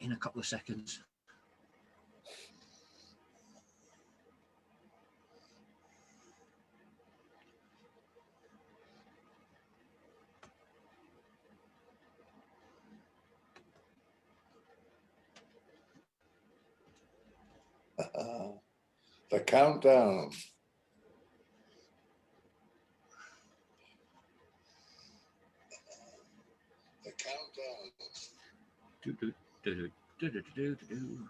in a couple of seconds. The countdown. The countdown. Do, do, do, do, do, do, do, do.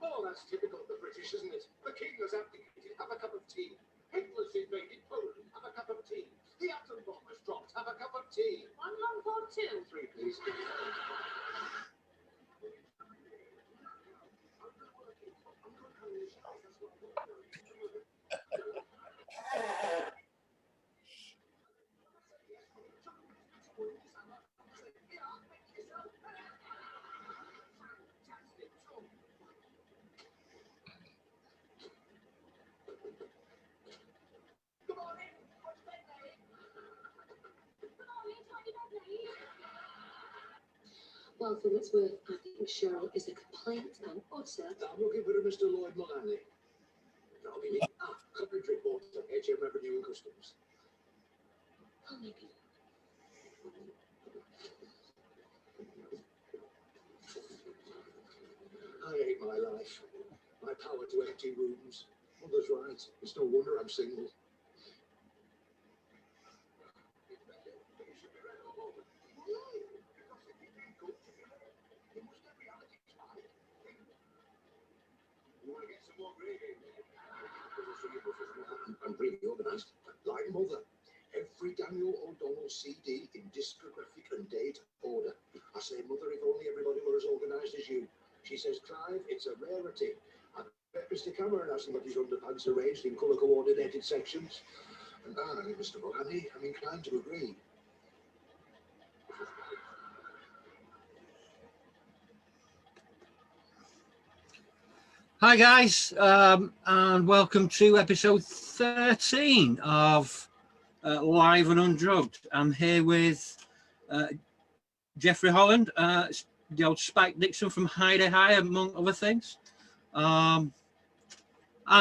Oh, that's typical of the British, isn't it? The king has abdicated. Have a cup of tea. Hitler's invaded Poland. Have a cup of tea. The atom bomb has dropped. Have a cup of tea. One long or two? Three, please. Well, for what's worth, I think Cheryl is a complaint and utter. I'm looking for a Mr. Lloyd Mullally. That'll be me. Country water, HM Revenue and Customs. I'll make it. I hate my life. My power to empty rooms. Mother's right. It's no wonder I'm single. I'm pretty organised, like Mother. Every Daniel O'Donnell CD in discographic and date order. I say, Mother, if only everybody were as organised as you. She says, Clive, it's a rarity. I bet Mr. Cameron hasn't got his underpants arranged in colour-coordinated sections. And Mr. Bohaney, I'm inclined to agree. Hi guys, and welcome to episode 13 of Live and Undrugged. I'm here with Jeffrey Holland, the old Spike Dixon from Heidi High, among other things. Hi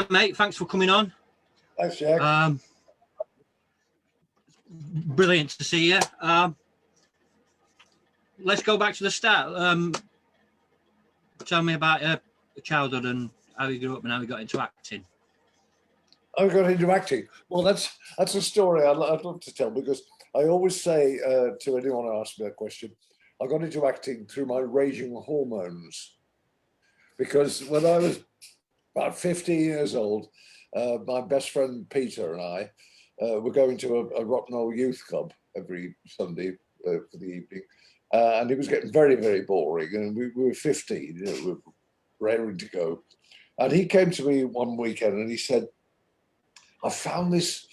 mate, thanks for coming on. Thanks, Jack. Brilliant to see you. Let's go back to the start. Tell me about childhood and how you grew up and how you got into acting? I got into acting. Well, that's a story I'd love to tell, because I always say to anyone who asks me that question, I got into acting through my raging hormones. Because when I was about 15 years old, my best friend Peter and I were going to a rotten old youth club every Sunday for the evening. And it was getting very, very boring. And we were 15, we were raring to go. And he came to me one weekend and he said, I found this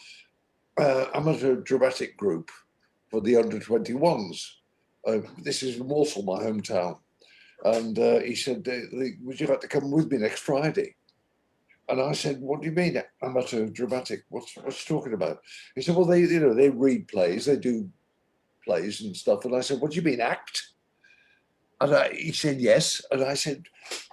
amateur dramatic group for the under 21s. This is in Walsall, my hometown. And he said, would you like to come with me next Friday? And I said, what do you mean amateur dramatic? What's talking about? He said, well, they read plays, they do plays and stuff. And I said, what do you mean, act? And he said, yes. And I said,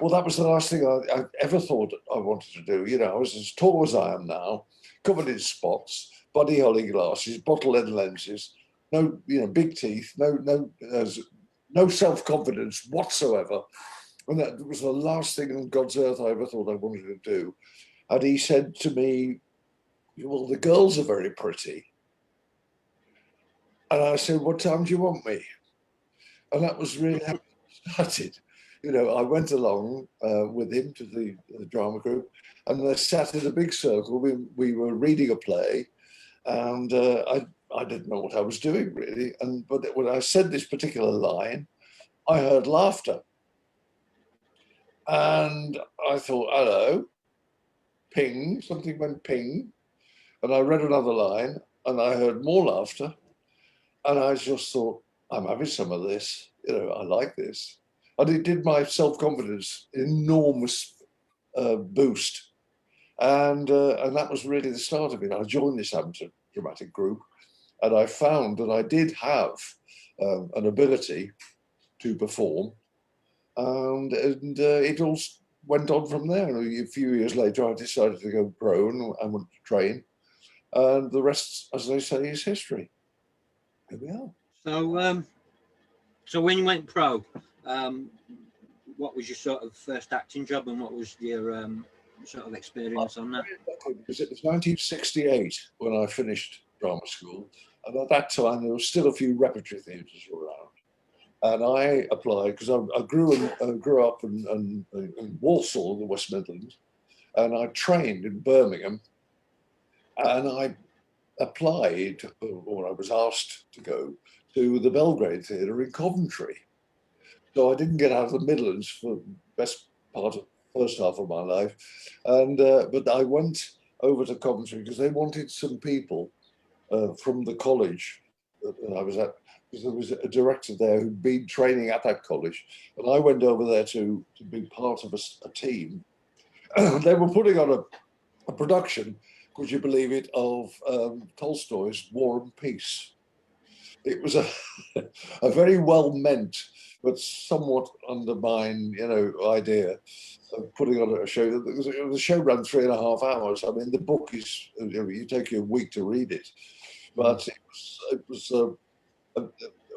well, that was the last thing I ever thought I wanted to do. I was as tall as I am now, covered in spots, body holly glasses, bottle-end lenses, no, big teeth, no self-confidence whatsoever. And that was the last thing on God's earth I ever thought I wanted to do. And he said to me, well, the girls are very pretty. And I said, what time do you want me? And that was really how it started. I went along with him to the drama group, and they sat in a big circle. We were reading a play, and I didn't know what I was doing really. But when I said this particular line, I heard laughter. And I thought, hello, ping, something went ping. And I read another line and I heard more laughter. And I just thought, I'm having some of this, I like this. And it did my self-confidence enormous boost. And that was really the start of it. I joined this amateur dramatic group and I found that I did have an ability to perform. And it all went on from there. And a few years later, I decided to go pro and I went to train. And the rest, as they say, is history. Here we are. So when you went pro, what was your sort of first acting job and what was your sort of experience on that? Because it was 1968 when I finished drama school. And at that time, there was still a few repertory theatres around. And I applied because I grew up in Walsall, in the West Midlands, and I trained in Birmingham. And I applied, or I was asked to go to the Belgrade Theatre in Coventry. So I didn't get out of the Midlands for the best part of the first half of my life, but I went over to Coventry because they wanted some people from the college that I was at. Because there was a director there who'd been training at that college. And I went over there to be part of a team. They were putting on a production, could you believe it, of Tolstoy's War and Peace. It was a very well-meant, but somewhat undermined, idea of putting on a show. The show ran 3.5 hours. I mean, the book is, you take you a week to read it. But it was a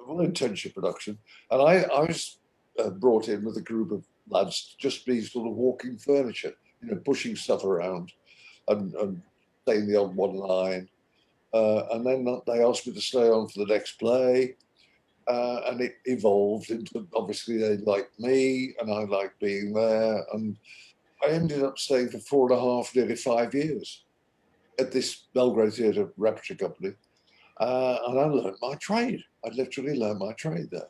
well-intentioned production, and I was brought in with a group of lads to just be sort of walking furniture, pushing stuff around and saying the odd one line, and then they asked me to stay on for the next play, and it evolved into, obviously they liked me and I liked being there, and I ended up staying for 4.5, nearly 5 years at this Belgrade Theatre repertory company. And I learned my trade. I literally learned my trade there.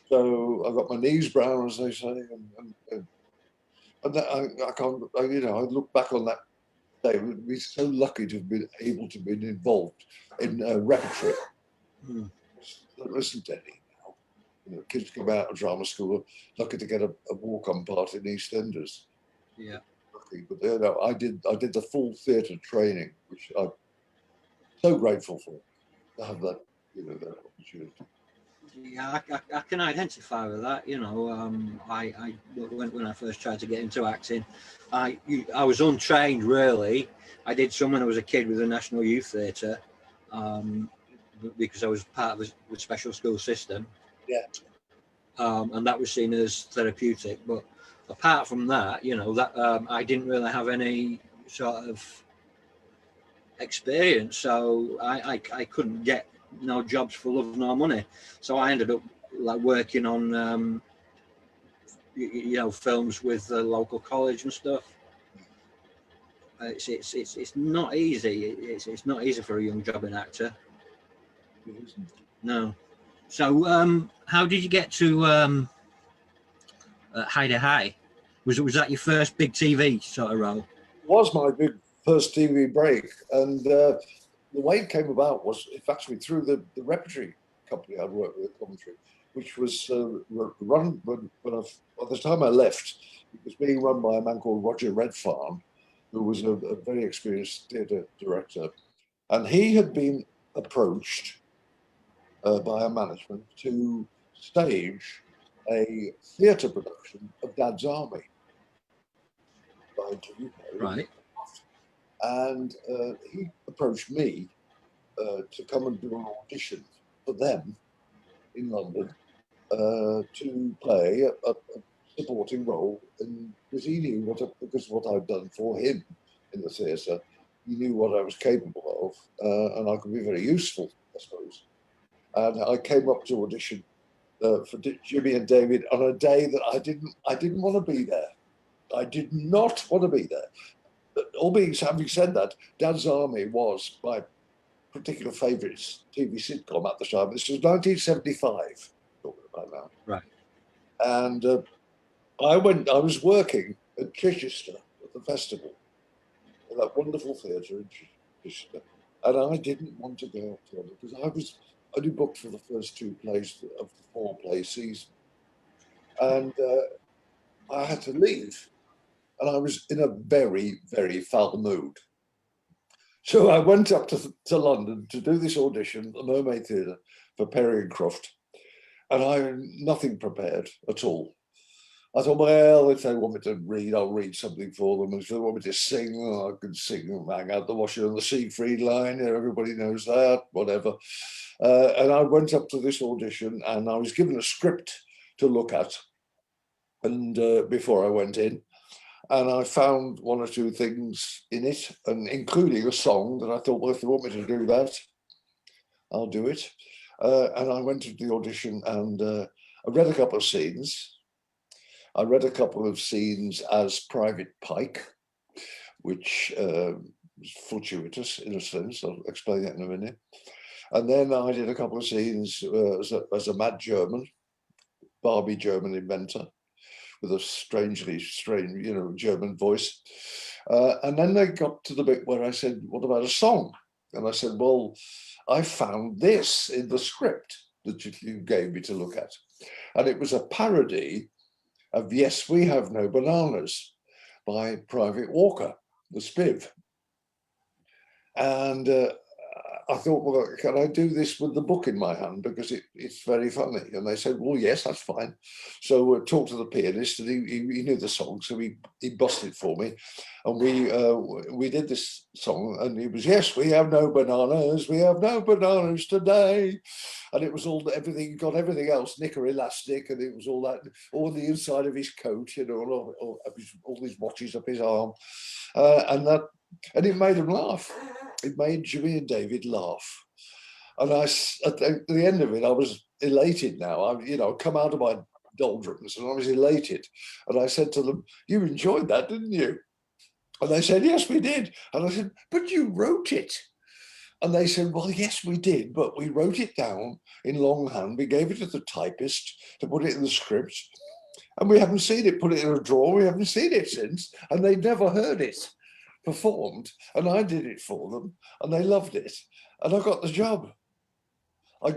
So I got my knees brown, as they say, and that, I can't, I look back on that day. We're so lucky to have been able to be involved in repertory. There isn't any now. Kids come out of drama school lucky to get a walk-on part in EastEnders. Yeah. Lucky, but I did the full theatre training, which I'm so grateful for. To have that, that opportunity. Yeah, I can identify with that. I when I first tried to get into acting, I was untrained really. I did some when I was a kid with the National Youth Theatre, because I was part of the special school system. Yeah. And that was seen as therapeutic. But apart from that, that I didn't really have any sort of experience, so I couldn't get no jobs for love nor money. So I ended up like working on films with the local college and stuff. It's not easy. It's not easy for a young jobbing actor. It isn't. No. So how did you get to Hide High? Was that your first big TV sort of role? It was my big first TV break, and the way it came about was actually through the repertory company I'd worked with, Coventry, which was run by the time I left, it was being run by a man called Roger Redfarne, who was a very experienced theatre director, and he had been approached by a management to stage a theatre production of Dad's Army by Jimmy Perry. Right. And he approached me to come and do an audition for them in London to play a supporting role. Because he knew because of what I'd done for him in the theatre, he knew what I was capable of, and I could be very useful, I suppose. And I came up to audition for Jimmy and David on a day that I didn't want to be there. I did not want to be there. Having said that, Dad's Army was my particular favourite TV sitcom at the time. This was 1975, talking about now. Right. And I was working at Chichester at the festival, in that wonderful theatre in Chichester, and I didn't want to go up to London because I was only booked for the first 2 plays of the 4-play season. And I had to leave. And I was in a very, very foul mood. So I went up to London to do this audition at the Mermaid Theatre for Perry and Croft. And I had nothing prepared at all. I thought, well, if they want me to read, I'll read something for them. And if they want me to sing, I can sing and hang out the washing on the Siegfried line. Everybody knows that, whatever. And I went up to this audition and I was given a script to look at. And before I went in, and I found 1 or 2 things in it, and including a song that I thought, well, if they want me to do that, I'll do it. And I went to the audition and I read a couple of scenes. I read a couple of scenes as Private Pike, which was fortuitous in a sense. I'll explain that in a minute. And then I did a couple of scenes as a mad German, Barbie German inventor, with a strangely strange, German voice. And then they got to the bit where I said, what about a song? And I said, well, I found this in the script that you gave me to look at. And it was a parody of Yes, We Have No Bananas by Private Walker, the Spiv. And I thought, well, can I do this with the book in my hand? Because it's very funny. And they said, well, yes, that's fine. So I talked to the pianist and he knew the song. So he busted for me. And we did this song and it was, yes, we have no bananas. We have no bananas today. And it was all everything, got everything else, knicker elastic. And it was all that, all the inside of his coat, all these watches up his arm. And it made them laugh. It made Jimmy and David laugh. And at the end of it, I was elated now. I'd come out of my doldrums and I was elated. And I said to them, you enjoyed that, didn't you? And they said, yes, we did. And I said, but you wrote it. And they said, well, yes, we did, but we wrote it down in longhand. We gave it to the typist to put it in the script. And we haven't seen it, put it in a drawer. We haven't seen it since. And they'd never heard it performed, and I did it for them, and they loved it, and I got the job. I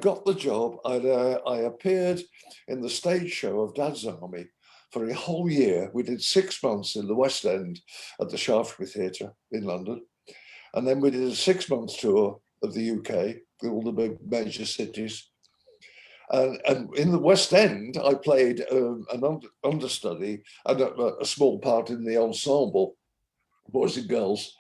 appeared in the stage show of Dad's Army for a whole year. We did 6 months in the West End at the Shaftesbury Theatre in London, and then we did a 6-month tour of the UK with all the big major cities. And in the West End, I played an understudy and a small part in the ensemble, boys and girls,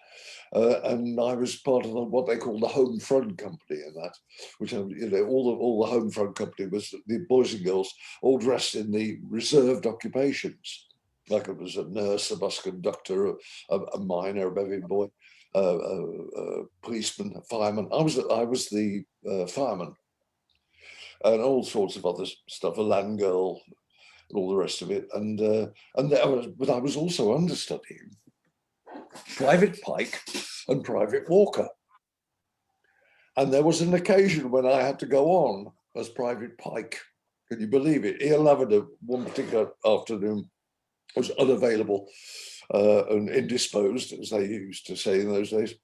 and I was part of what they call the home front company in that, which all the home front company was the boys and girls all dressed in the reserved occupations. like I was a nurse, a bus conductor, a miner, a bevy boy, a policeman, a fireman. I was the fireman, and all sorts of other stuff, a land girl, and all the rest of it. But I was also understudying Private Pike and Private Walker. And there was an occasion when I had to go on as Private Pike. Can you believe it? Ian Lavender, one particular afternoon, was unavailable and indisposed, as they used to say in those days.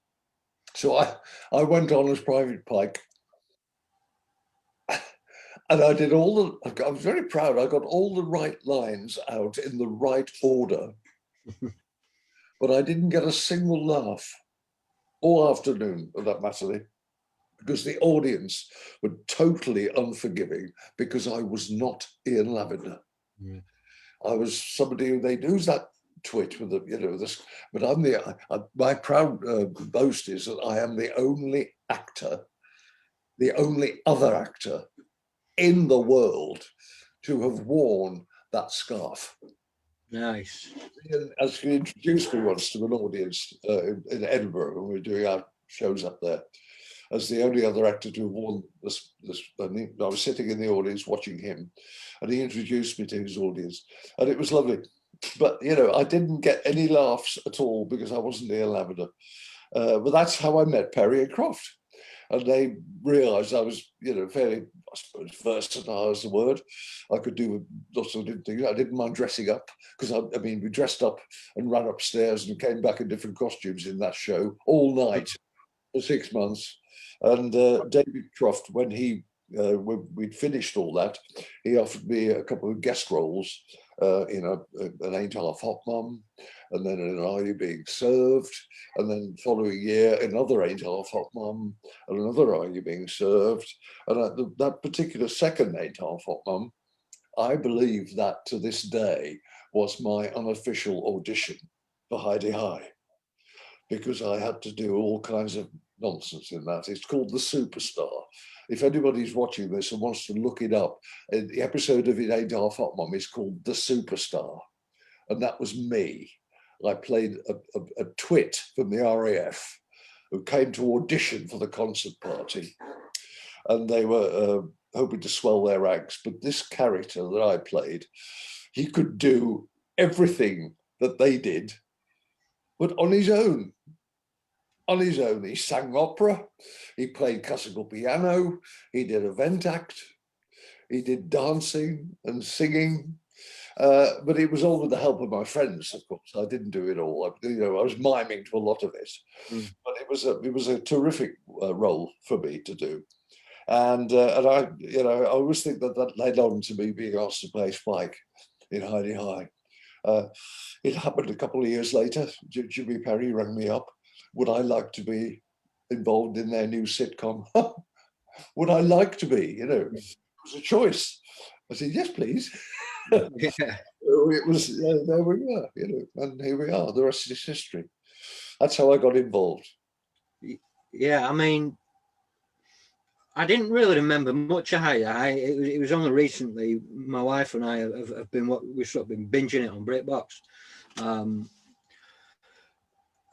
So I went on as Private Pike. And I did I was very proud. I got all the right lines out in the right order. But I didn't get a single laugh all afternoon of that matinee, because the audience were totally unforgiving because I was not Ian Lavender. Yeah. I was somebody who they'd use that twit with this, but I'm my proud boast is that I am the only other actor in the world to have worn that scarf. Nice. As he introduced me once to an audience in Edinburgh when we were doing our shows up there, as the only other actor to have worn this. I was sitting in the audience watching him, and he introduced me to his audience, and it was lovely. But I didn't get any laughs at all because I wasn't Ian Lavender. But that's how I met Perry and Croft, and they realised I was, fairly, I suppose, versatile is the word. I could do lots of different things. I didn't mind dressing up because we dressed up and ran upstairs and came back in different costumes in that show all night for 6 months. And David Croft, when we'd finished all that, he offered me a couple of guest roles in an Ain't Half Hot Mum, and then in Are You Being Served, and then following year another Ain't Half Hot Mum, and another Are You Being Served. And that particular second Ain't Half Hot Mum, I believe that to this day was my unofficial audition for Heidi High, because I had to do all kinds of nonsense in that. It's called The Superstar. If anybody's watching this and wants to look it up, the episode of It Ain't Half Hot Mum is called The Superstar. And that was me. I played a twit from the RAF who came to audition for the concert party. And they were hoping to swell their ranks. But this character that I played, he could do everything that they did, but on his own. On his own, he sang opera, he played classical piano, he did a vent act, he did dancing and singing, but it was all with the help of my friends, of course. I didn't do it all. I was miming to a lot of it, but it was a terrific role for me to do, and I always think that led on to me being asked to play Spike in Heidi High. It happened a couple of years later. Jimmy Perry rang me up. Would I like to be involved in their new sitcom? Would I like to be? It was a choice. I said, yes, please. Yeah. It was, there we were, and here we are. The rest is history. That's how I got involved. Yeah, I didn't really remember much of Heidi High. It was only recently my wife and I have been binging it on BritBox.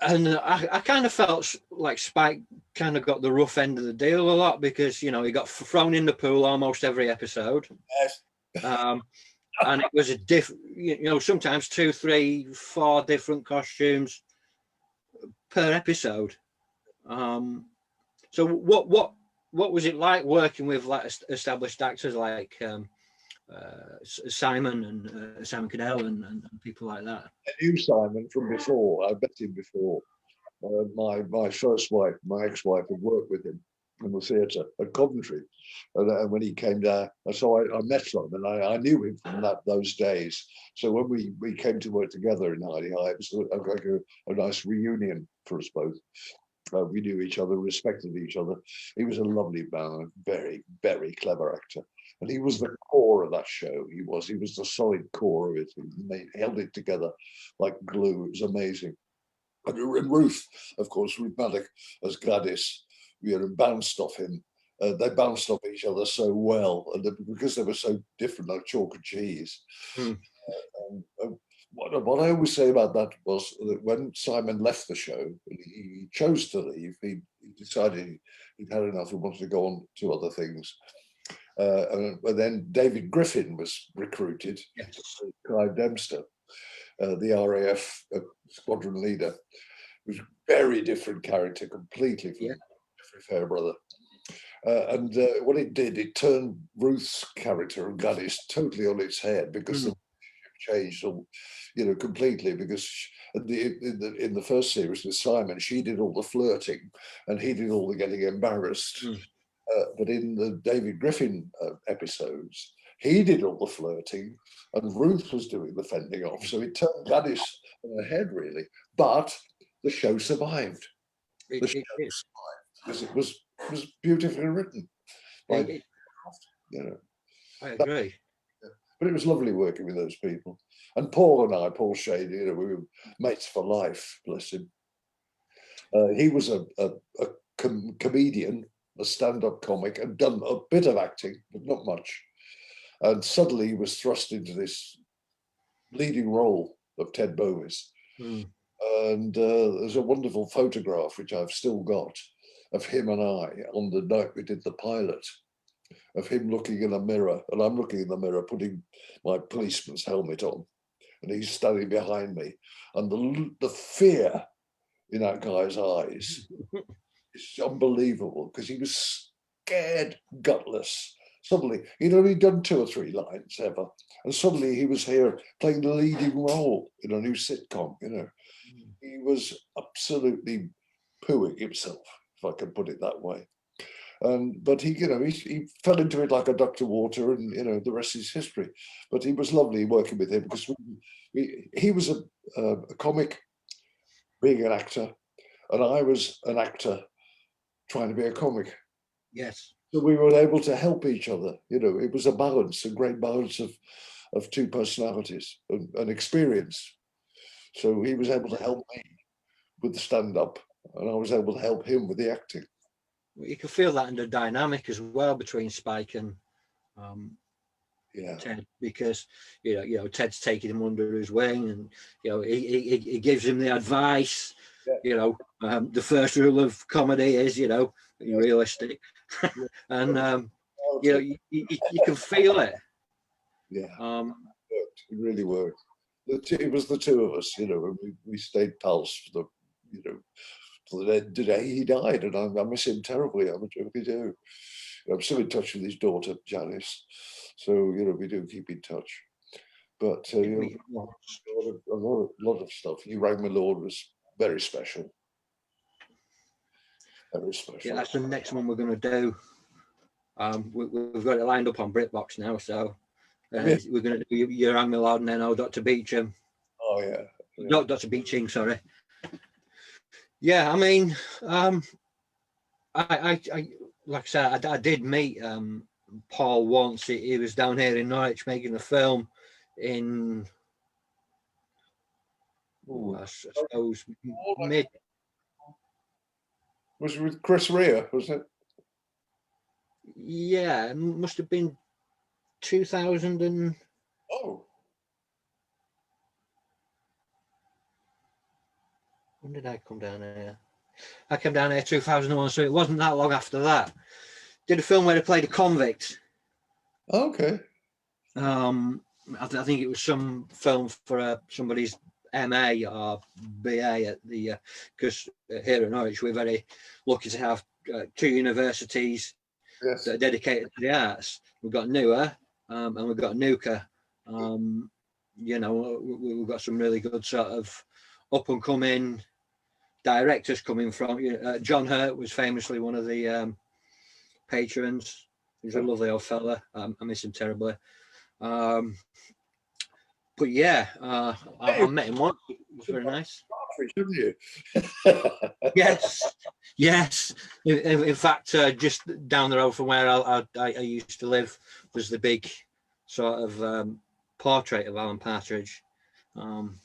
And I kind of felt like Spike kind of got the rough end of the deal a lot because, he got thrown in the pool almost every episode. Yes. And it was a different, sometimes 2, 3, 4 different costumes per episode. So what was it like working with like established actors like Simon and Simon Cadell and people like that? I knew Simon from before. I met him before. My first wife, my ex-wife, had worked with him in the theatre at Coventry, and when he came down, so I met Simon. I knew him from those days. So when we came to work together in Heidi High, it was like a nice reunion for us both. We knew each other, respected each other. He was a lovely man, a very, very clever actor. And he was the core of that show. He was the solid core of it. He held it together like glue. It was amazing. And Ruth, of course, Ruth Maddock as Gladys, bounced off him. They bounced off each other so well, and because they were so different, like chalk and cheese. what I always say about that was that when Simon left the show, he chose to leave. He decided he'd had enough and wanted to go on to other things. And then David Griffin was recruited, Yes. Clive Dempster, the RAF squadron leader, who's a very different character completely from Jeffrey Fairbrother. And what it did, it turned Ruth's character and Gladys totally on its head, because the changed, completely. Because in the first series with Simon, she did all the flirting and he did all the getting embarrassed. But in the David Griffin episodes, he did all the flirting and Ruth was doing the fending off. So it turned Gladys on her head, really. But the show survived. Because it was beautifully written. I agree. But it was lovely working with those people. And Paul Shade, we were mates for life, bless him. He was a comedian, a stand-up comic, and done a bit of acting, but not much. And suddenly he was thrust into this leading role of Ted Bowies. And there's a wonderful photograph, which I've still got, of him and I on the night we did the pilot, of him looking in a mirror, and I'm looking in the mirror, putting my policeman's helmet on, and he's standing behind me. And the fear in that guy's eyes is unbelievable, because he was scared, gutless. Suddenly, he'd only done 2 or 3 lines ever, and suddenly he was here playing the leading role in a new sitcom, He was absolutely pooing himself, if I can put it that way. But he fell into it like a duck to water, and the rest is history. But it was lovely working with him, because he was a comic being an actor, and I was an actor trying to be a comic. Yes. So we were able to help each other. It was a balance, a great balance of 2 personalities and experience. So he was able to help me with the stand-up, and I was able to help him with the acting. You can feel that in the dynamic as well between Spike and Ted, because Ted's taking him under his wing, and he gives him the advice. The first rule of comedy is be realistic, and you can feel it. It really worked. It was the 2 of us, and we stayed pals for the day he died, and I miss him terribly. I really do. I'm still in touch with his daughter Janice, so we do keep in touch. But a lot of stuff. You Rang My Lord was very special. Very special. Yeah, that's the next one we're going to do. We've got it lined up on BritBox now, so we're going to do You Rang My Lord and then Oh Doctor Beeching. Oh yeah. Not Dr. Beeching, sorry. Yeah, I mean, I like I said, I did meet Paul once. He was down here in Norwich making a film in, I suppose, mid. Was it with Chris Rea, was it? Yeah, it must have been 2000 and. Oh. When did I come down here? I came down here 2001, so it wasn't that long after that. Did a film where I played a convict. Okay. I think it was some film for somebody's MA or BA at the, because here in Norwich we're very lucky to have 2 universities that are dedicated to the arts. We've got Newer and we've got Nuka. We've got some really good sort of up and coming directors coming from. John Hurt was famously one of the patrons. He's a lovely old fella. I miss him terribly. But yeah, I met him once. It was very nice. Didn't you? Yes. In fact, just down the road from where I used to live was the big sort of portrait of Alan Partridge. I'm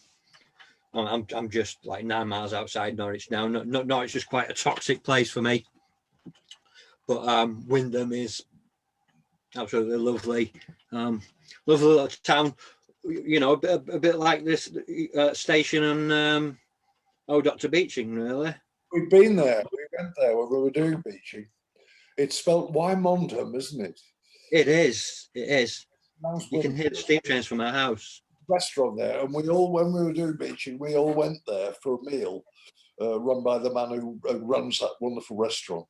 just like 9 miles outside Norwich now. Norwich is quite a toxic place for me, but Wyndham is absolutely lovely. Lovely little town. you know, a bit like this station on Oh Doctor Beeching, really. We've been there. We went there when we were doing Beeching. It's spelt Wymondham, isn't it? It is. It is. Nice You can hear the steam trains from our house. restaurant there, and we all, when we were doing Beeching, we all went there for a meal, run by the man who runs that wonderful restaurant.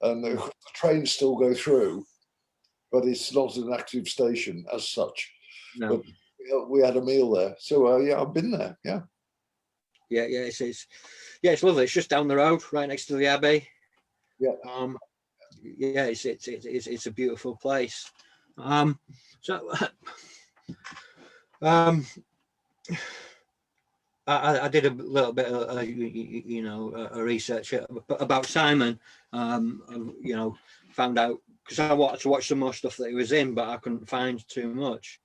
And the trains still go through, but it's not an active station as such. No. But we had a meal there, so yeah, I've been there. Yeah. Yeah, it's lovely. It's just down the road, right next to the Abbey. Yeah. Yeah, it's a beautiful place. So I did a little bit of you know, a research about Simon. You know, found out, because I wanted to watch some more stuff that he was in, but I couldn't find too much.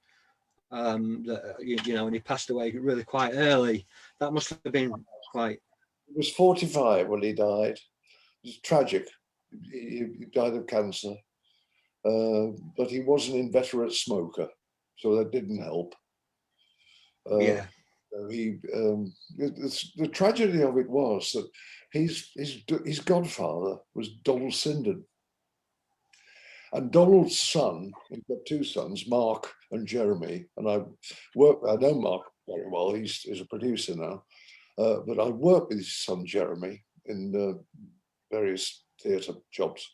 That, you know, and he passed away really quite early. That must have been quite. He was 45 when he died. It was tragic. He died of cancer, but he was an inveterate smoker, so that didn't help. Yeah. The tragedy of it was that his godfather was Donald Sinden. And Donald's son, he's got two sons, Mark and Jeremy, and I know Mark very well, he's a producer now, but I worked with his son Jeremy in various theatre jobs.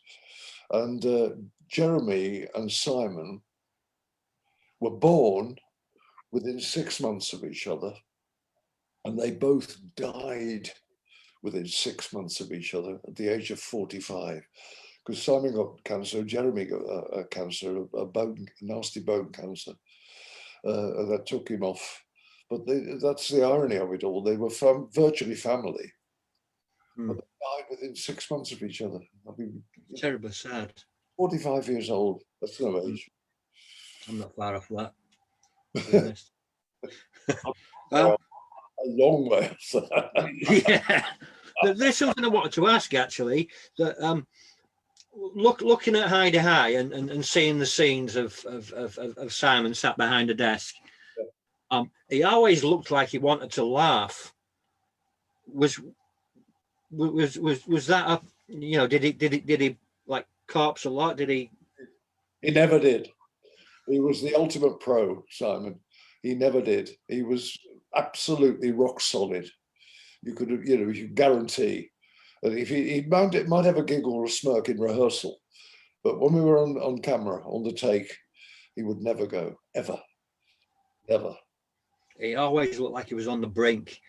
And Jeremy and Simon were born within 6 months of each other, and they both died within 6 months of each other at the age of 45. Because Simon got cancer, Jeremy got a cancer, a nasty bone cancer, and that took him off. But that's the irony of it all. They were virtually family, but they died within 6 months of each other. I mean, Terribly sad. 45 years old. That's no age. I'm not far off that, to be honest. A long way off that. Yeah. There's something I wanted to ask, actually, that looking at Hide High and seeing the scenes of Simon sat behind a desk, he always looked like he wanted to laugh. Was that a, you know, did he like corpse a lot? Did he? He never did. He was the ultimate pro, Simon. He never did. He was absolutely rock solid. You could, you know, you could guarantee that if he might have a giggle or a smirk in rehearsal, but when we were on camera, on the take, he would never go, ever, never. He always looked like he was on the brink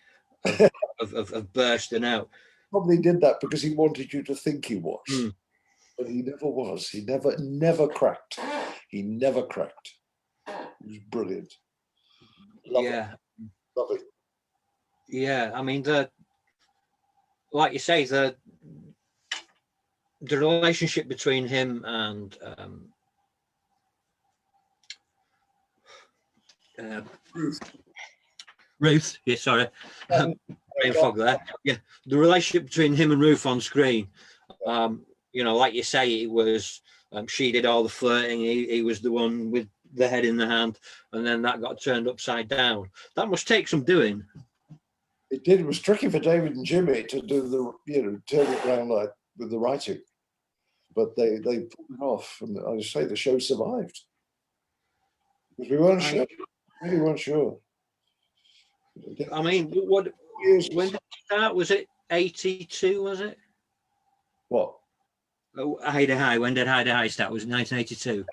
of bursting out. Probably did that because he wanted you to think he was, but he never was. He never cracked. He never cracked. He was brilliant. Love it. Yeah, I mean, like you say, the relationship between him and Ruth. Yeah, sorry, brain fog there. Yeah, the relationship between him and Ruth on screen. You know, like you say, it was she did all the flirting. He was the one with the head in the hand, and then that got turned upside down. That must take some doing. It did. It was tricky for David and Jimmy to do the, you know, turn it around like with the writing, but they pulled it off, and I just say the show survived because we weren't sure. Really weren't sure. I mean, when did it start? Was it 82? Was it? What? Oh, Hide High. When did Hide High start? Was it 1982?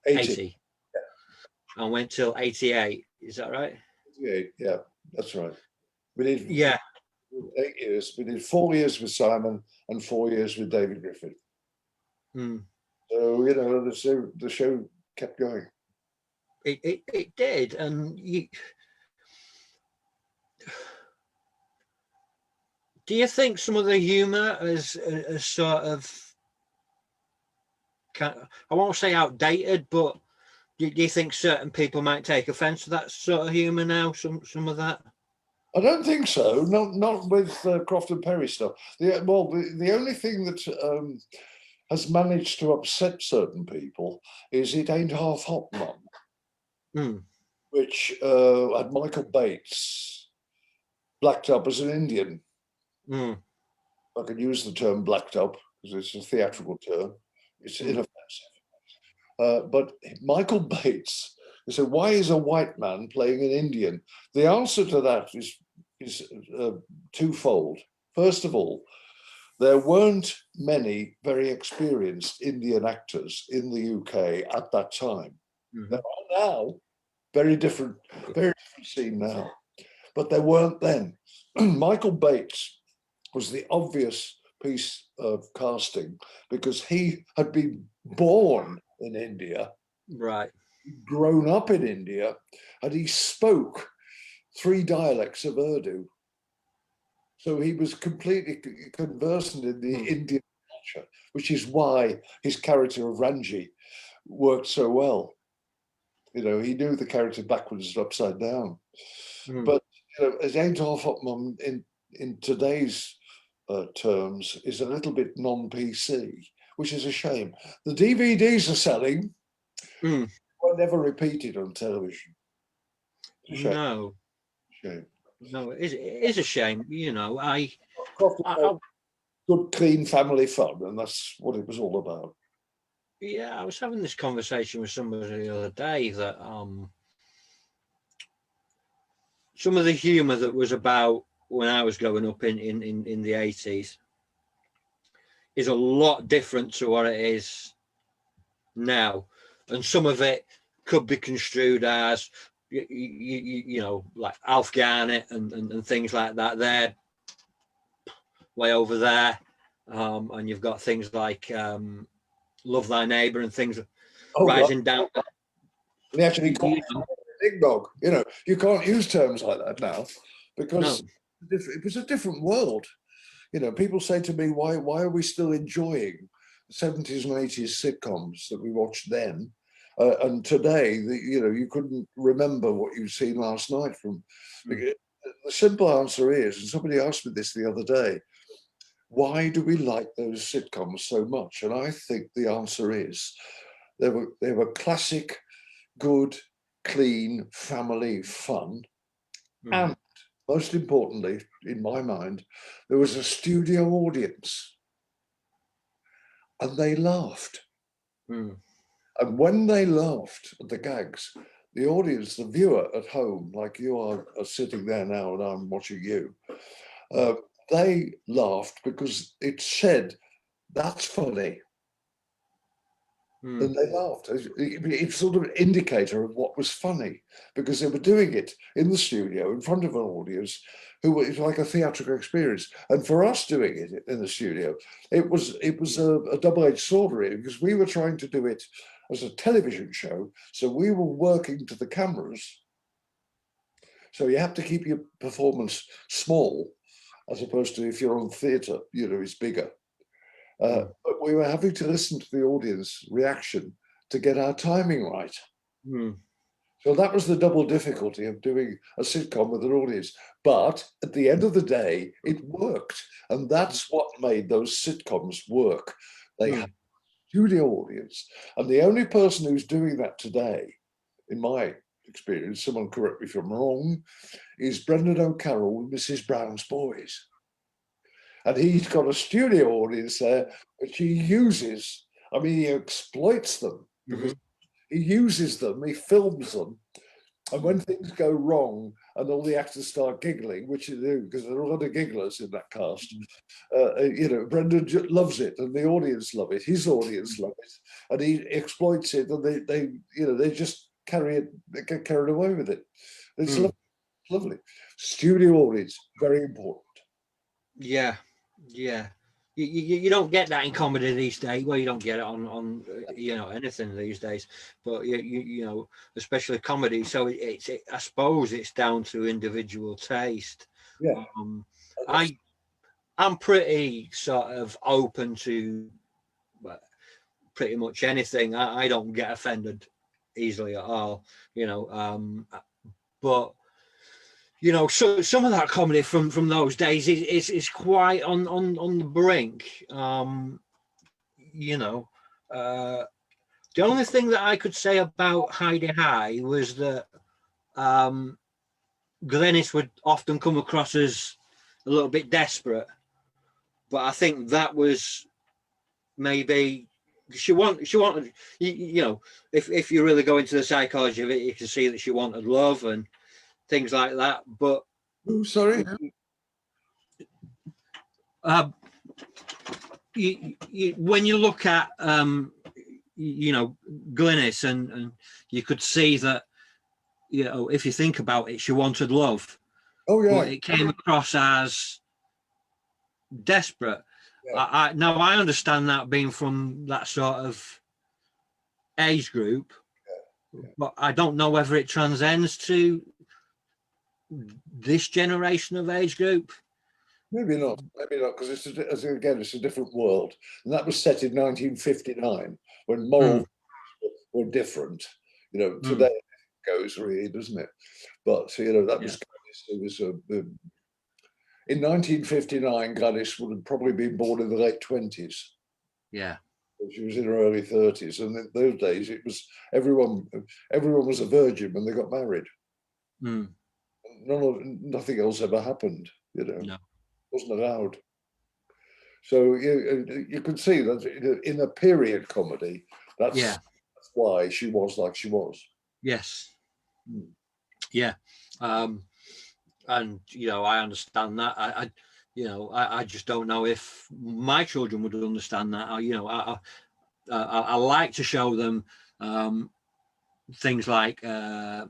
80. Yeah. And went till 88. Is that right? 88. Yeah, that's right. We did 8 years. We did 4 years with Simon and 4 years with David Griffin. So, you know, the show kept going. It did, and do you think some of the humour is sort of, I won't say outdated, but do you think certain people might take offence to that sort of humour now? Some of that. I don't think so. Not with Croft and Perry stuff. The only thing that has managed to upset certain people is "It Ain't Half Hot, Mum," which had Michael Bates blacked up as an Indian. Mm. I can use the term blacked up because it's a theatrical term. It's inoffensive. But Michael Bates, they said, why is a white man playing an Indian? The answer to that is twofold. First of all, there weren't many very experienced Indian actors in the UK at that time. Mm-hmm. There are now, very different scene now, but there weren't then. Michael Bates was the obvious piece of casting because he had been born in India, Right, grown up in India, and he spoke 3 dialects of Urdu. So he was completely conversant in the Indian culture, which is why his character of Ranji worked so well. You know, he knew the character backwards and upside down. But you know, as Ain't Half Up Mum in today's terms is a little bit non-PC, which is a shame. The DVDs are selling, were never repeated on television. No, Shame. no, it is a shame. You know, I good, clean family fun, and that's what it was all about. Yeah, I was having this conversation with somebody the other day that some of the humour that was about when I was growing up in the 80s is a lot different to what it is now, and some of it could be construed as you know, like Alf Garnett and things like that. They're way over there, and you've got things like Love Thy Neighbour and things rising down. They actually call it dog. You know, you can't use terms like that now because it was a different world. You know, people say to me, why are we still enjoying the 70s and 80s sitcoms that we watched then? And today, you know, you couldn't remember what you've seen last night from. The simple answer is, and somebody asked me this the other day, why do we like those sitcoms so much? And I think the answer is they were classic, good, clean family fun. And most importantly, in my mind, there was a studio audience and they laughed. And when they laughed at the gags, the audience, the viewer at home, like you are sitting there now and I'm watching you, they laughed because it said, that's funny. And they laughed. It's sort of an indicator of what was funny because they were doing it in the studio in front of an audience who was like a theatrical experience. And for us doing it in the studio, it was a double-edged sword really, because we were trying to do it as a television show. So we were working to the cameras. So you have to keep your performance small as opposed to if you're on theatre, you know, it's bigger. But we were having to listen to the audience reaction to get our timing right. So that was the double difficulty of doing a sitcom with an audience. But at the end of the day, it worked. And that's what made those sitcoms work. They had a studio audience. And the only person who's doing that today, in my experience, someone correct me if I'm wrong, is Brendan O'Carroll with Mrs. Brown's Boys. And he's got a studio audience there, which he uses. I mean, he exploits them because he uses them, he films them. And when things go wrong and all the actors start giggling, which they do, because there are a lot of gigglers in that cast, you know, Brendan loves it and the audience love it, his audience love it, and he exploits it and they you know, they just they get carried away with it. It's lovely. Studio audience, very important. Yeah. You don't get that in comedy these days. Well, you don't get it on you know, anything these days. But you know, especially comedy. So it's I suppose it's down to individual taste. Yeah. I'm pretty sort of open to pretty much anything. I don't get offended easily at all. You know, but you know, so some of that comedy from those days is quite on the brink. You know, the only thing that I could say about Heidi High was that Glynis would often come across as a little bit desperate, but I think that was maybe she wanted you know, if you really go into the psychology of it, you can see that she wanted love and things like that. But Oh, sorry. When you look at you know, Glynis, and you could see that, you know, if you think about it, she wanted love, Oh yeah. but it came across as desperate. Yeah. Now I understand that being from that sort of age group, but I don't know whether it transcends to this generation of age group. Maybe not, because again, it's a different world, and that was set in 1959 when morals were different. You know, today it goes really, doesn't it? But you know, that was it was in 1959. Gladys would have probably been born in the late 20s. Yeah. She was in her early 30s, and in those days it was everyone was a virgin when they got married. Nothing else ever happened, you know. No. Wasn't allowed. So you can see that in a period comedy, that's why she was like she was. Yes. Yeah. And you know, I understand that. I just don't know if my children would understand that. I like to show them things like I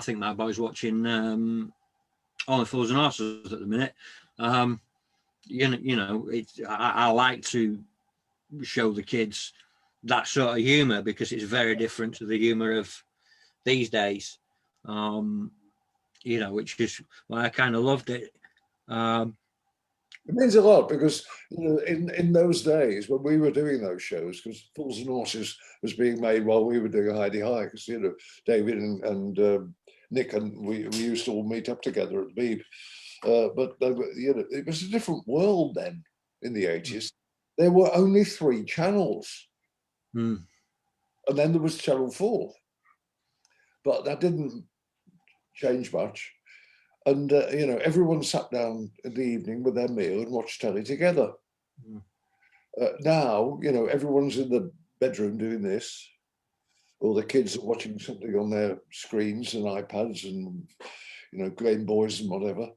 think my boy's watching Only Fools and Horses at the minute. I like to show the kids that sort of humor because it's very different to the humor of these days. Which is why I kind of loved it. It means a lot because in those days when we were doing those shows, because Fools and Horses was being made while we were doing Heidi High, because David and Nick and we used to all meet up together at the Beeb. But it was a different world then in the 80s. There were only 3 channels, and then there was Channel 4, but that didn't change much. And everyone sat down in the evening with their meal and watched telly together. Now, everyone's in the bedroom doing this, or the kids are watching something on their screens and iPads and Game Boys and whatever.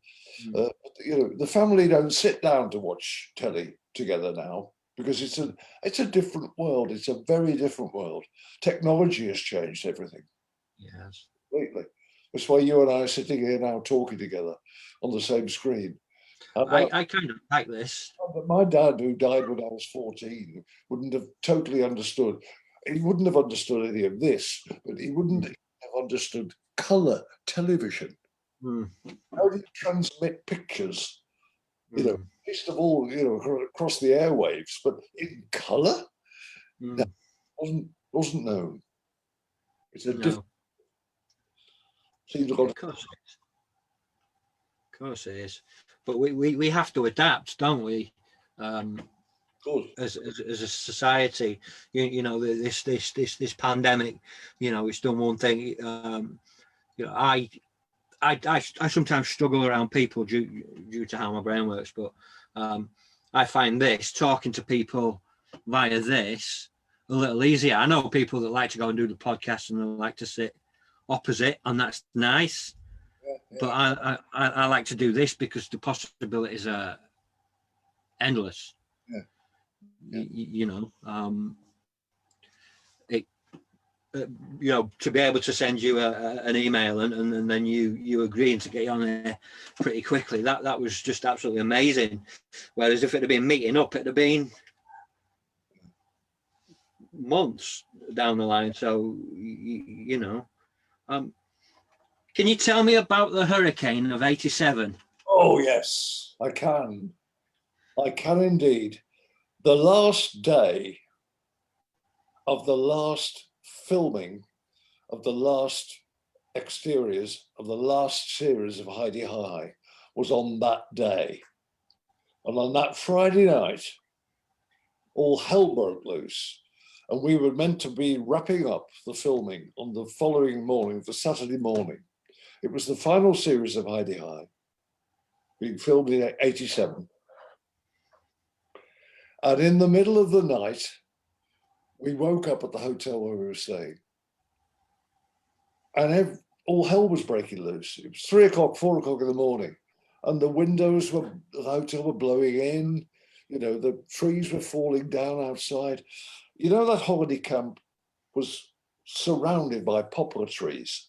The family don't sit down to watch telly together now because it's a different world. It's a very different world. Technology has changed everything. Yes, completely. That's why you and I are sitting here now talking together on the same screen. I kind of like this. My dad, who died when I was 14, wouldn't have totally understood. He wouldn't have understood any of this, but he wouldn't have understood colour television. How do you transmit pictures? Least of all, across the airwaves, but in colour, that wasn't known. It's a different. Of course it is. But we have to adapt, don't we? As a society, this pandemic, it's done one thing. I sometimes struggle around people due to how my brain works, but I find talking to people via this a little easier. I know people that like to go and do the podcast and they like to sit opposite, and that's nice. But I like to do this because the possibilities are endless. To be able to send you an email and then you agreeing to get on there pretty quickly, that was just absolutely amazing. Whereas if it had been meeting up, it'd have been months down the line. So can you tell me about the hurricane of '87? Oh yes, I can indeed. The last day of the last filming of the last exteriors of the last series of Heidi High was on that day. And on that Friday night, all hell broke loose. And we were meant to be wrapping up the filming on the following morning, the Saturday morning. It was the final series of Heidi High, being filmed in '87. And in the middle of the night, we woke up at the hotel where we were staying. And all hell was breaking loose. It was 3 o'clock, 4 o'clock in the morning. And the windows of the hotel were blowing in. You know, the trees were falling down outside. You know, that holiday camp was surrounded by poplar trees.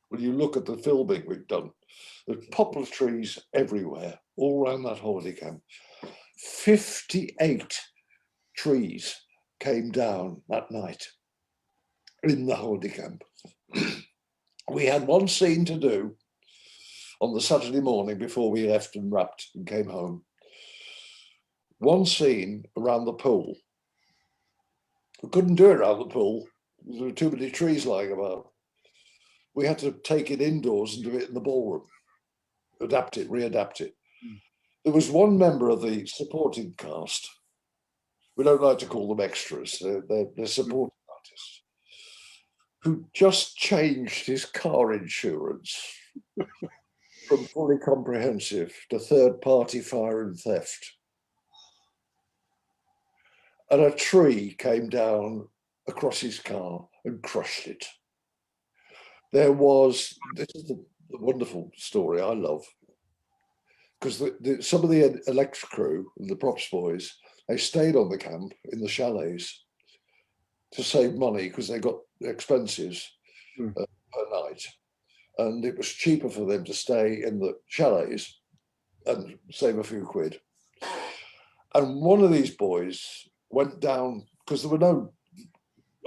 When you look at the filming we've done, there's poplar trees everywhere, all around that holiday camp. 58 trees came down that night in the holiday camp. We had one scene to do on the Saturday morning before we left and wrapped and came home. One scene around the pool. We couldn't do it around the pool. There were too many trees lying about. We had to take it indoors and do it in the ballroom. Adapt it, readapt it. There was one member of the supporting cast. We don't like to call them extras. They're supporting artists, who just changed his car insurance from fully comprehensive to third-party fire and theft. And a tree came down across his car and crushed it. This is the wonderful story I love, because some of the electric crew, the props boys, they stayed on the camp in the chalets to save money because they got expenses per night. And it was cheaper for them to stay in the chalets and save a few quid. And one of these boys went down, because there were no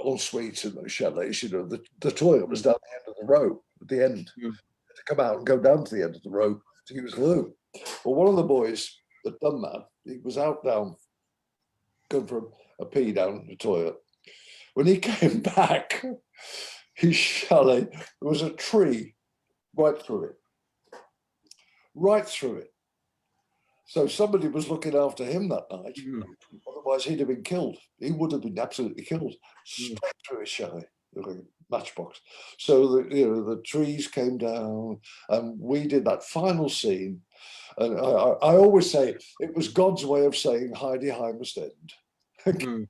en suites in those chalets, you know, the toilet was down the end of the row, at the end. To come out and go down to the end of the row to use the loo. Well, one of the boys that done that, he was out down, going for a pee down the toilet. When he came back, his chalet, there was a tree right through it. Right through it. So somebody was looking after him that night. Otherwise, he'd have been killed. He would have been absolutely killed. Straight through his chalet, like a matchbox. So the trees came down, and we did that final scene. And I always say it was God's way of saying Heidi High must end.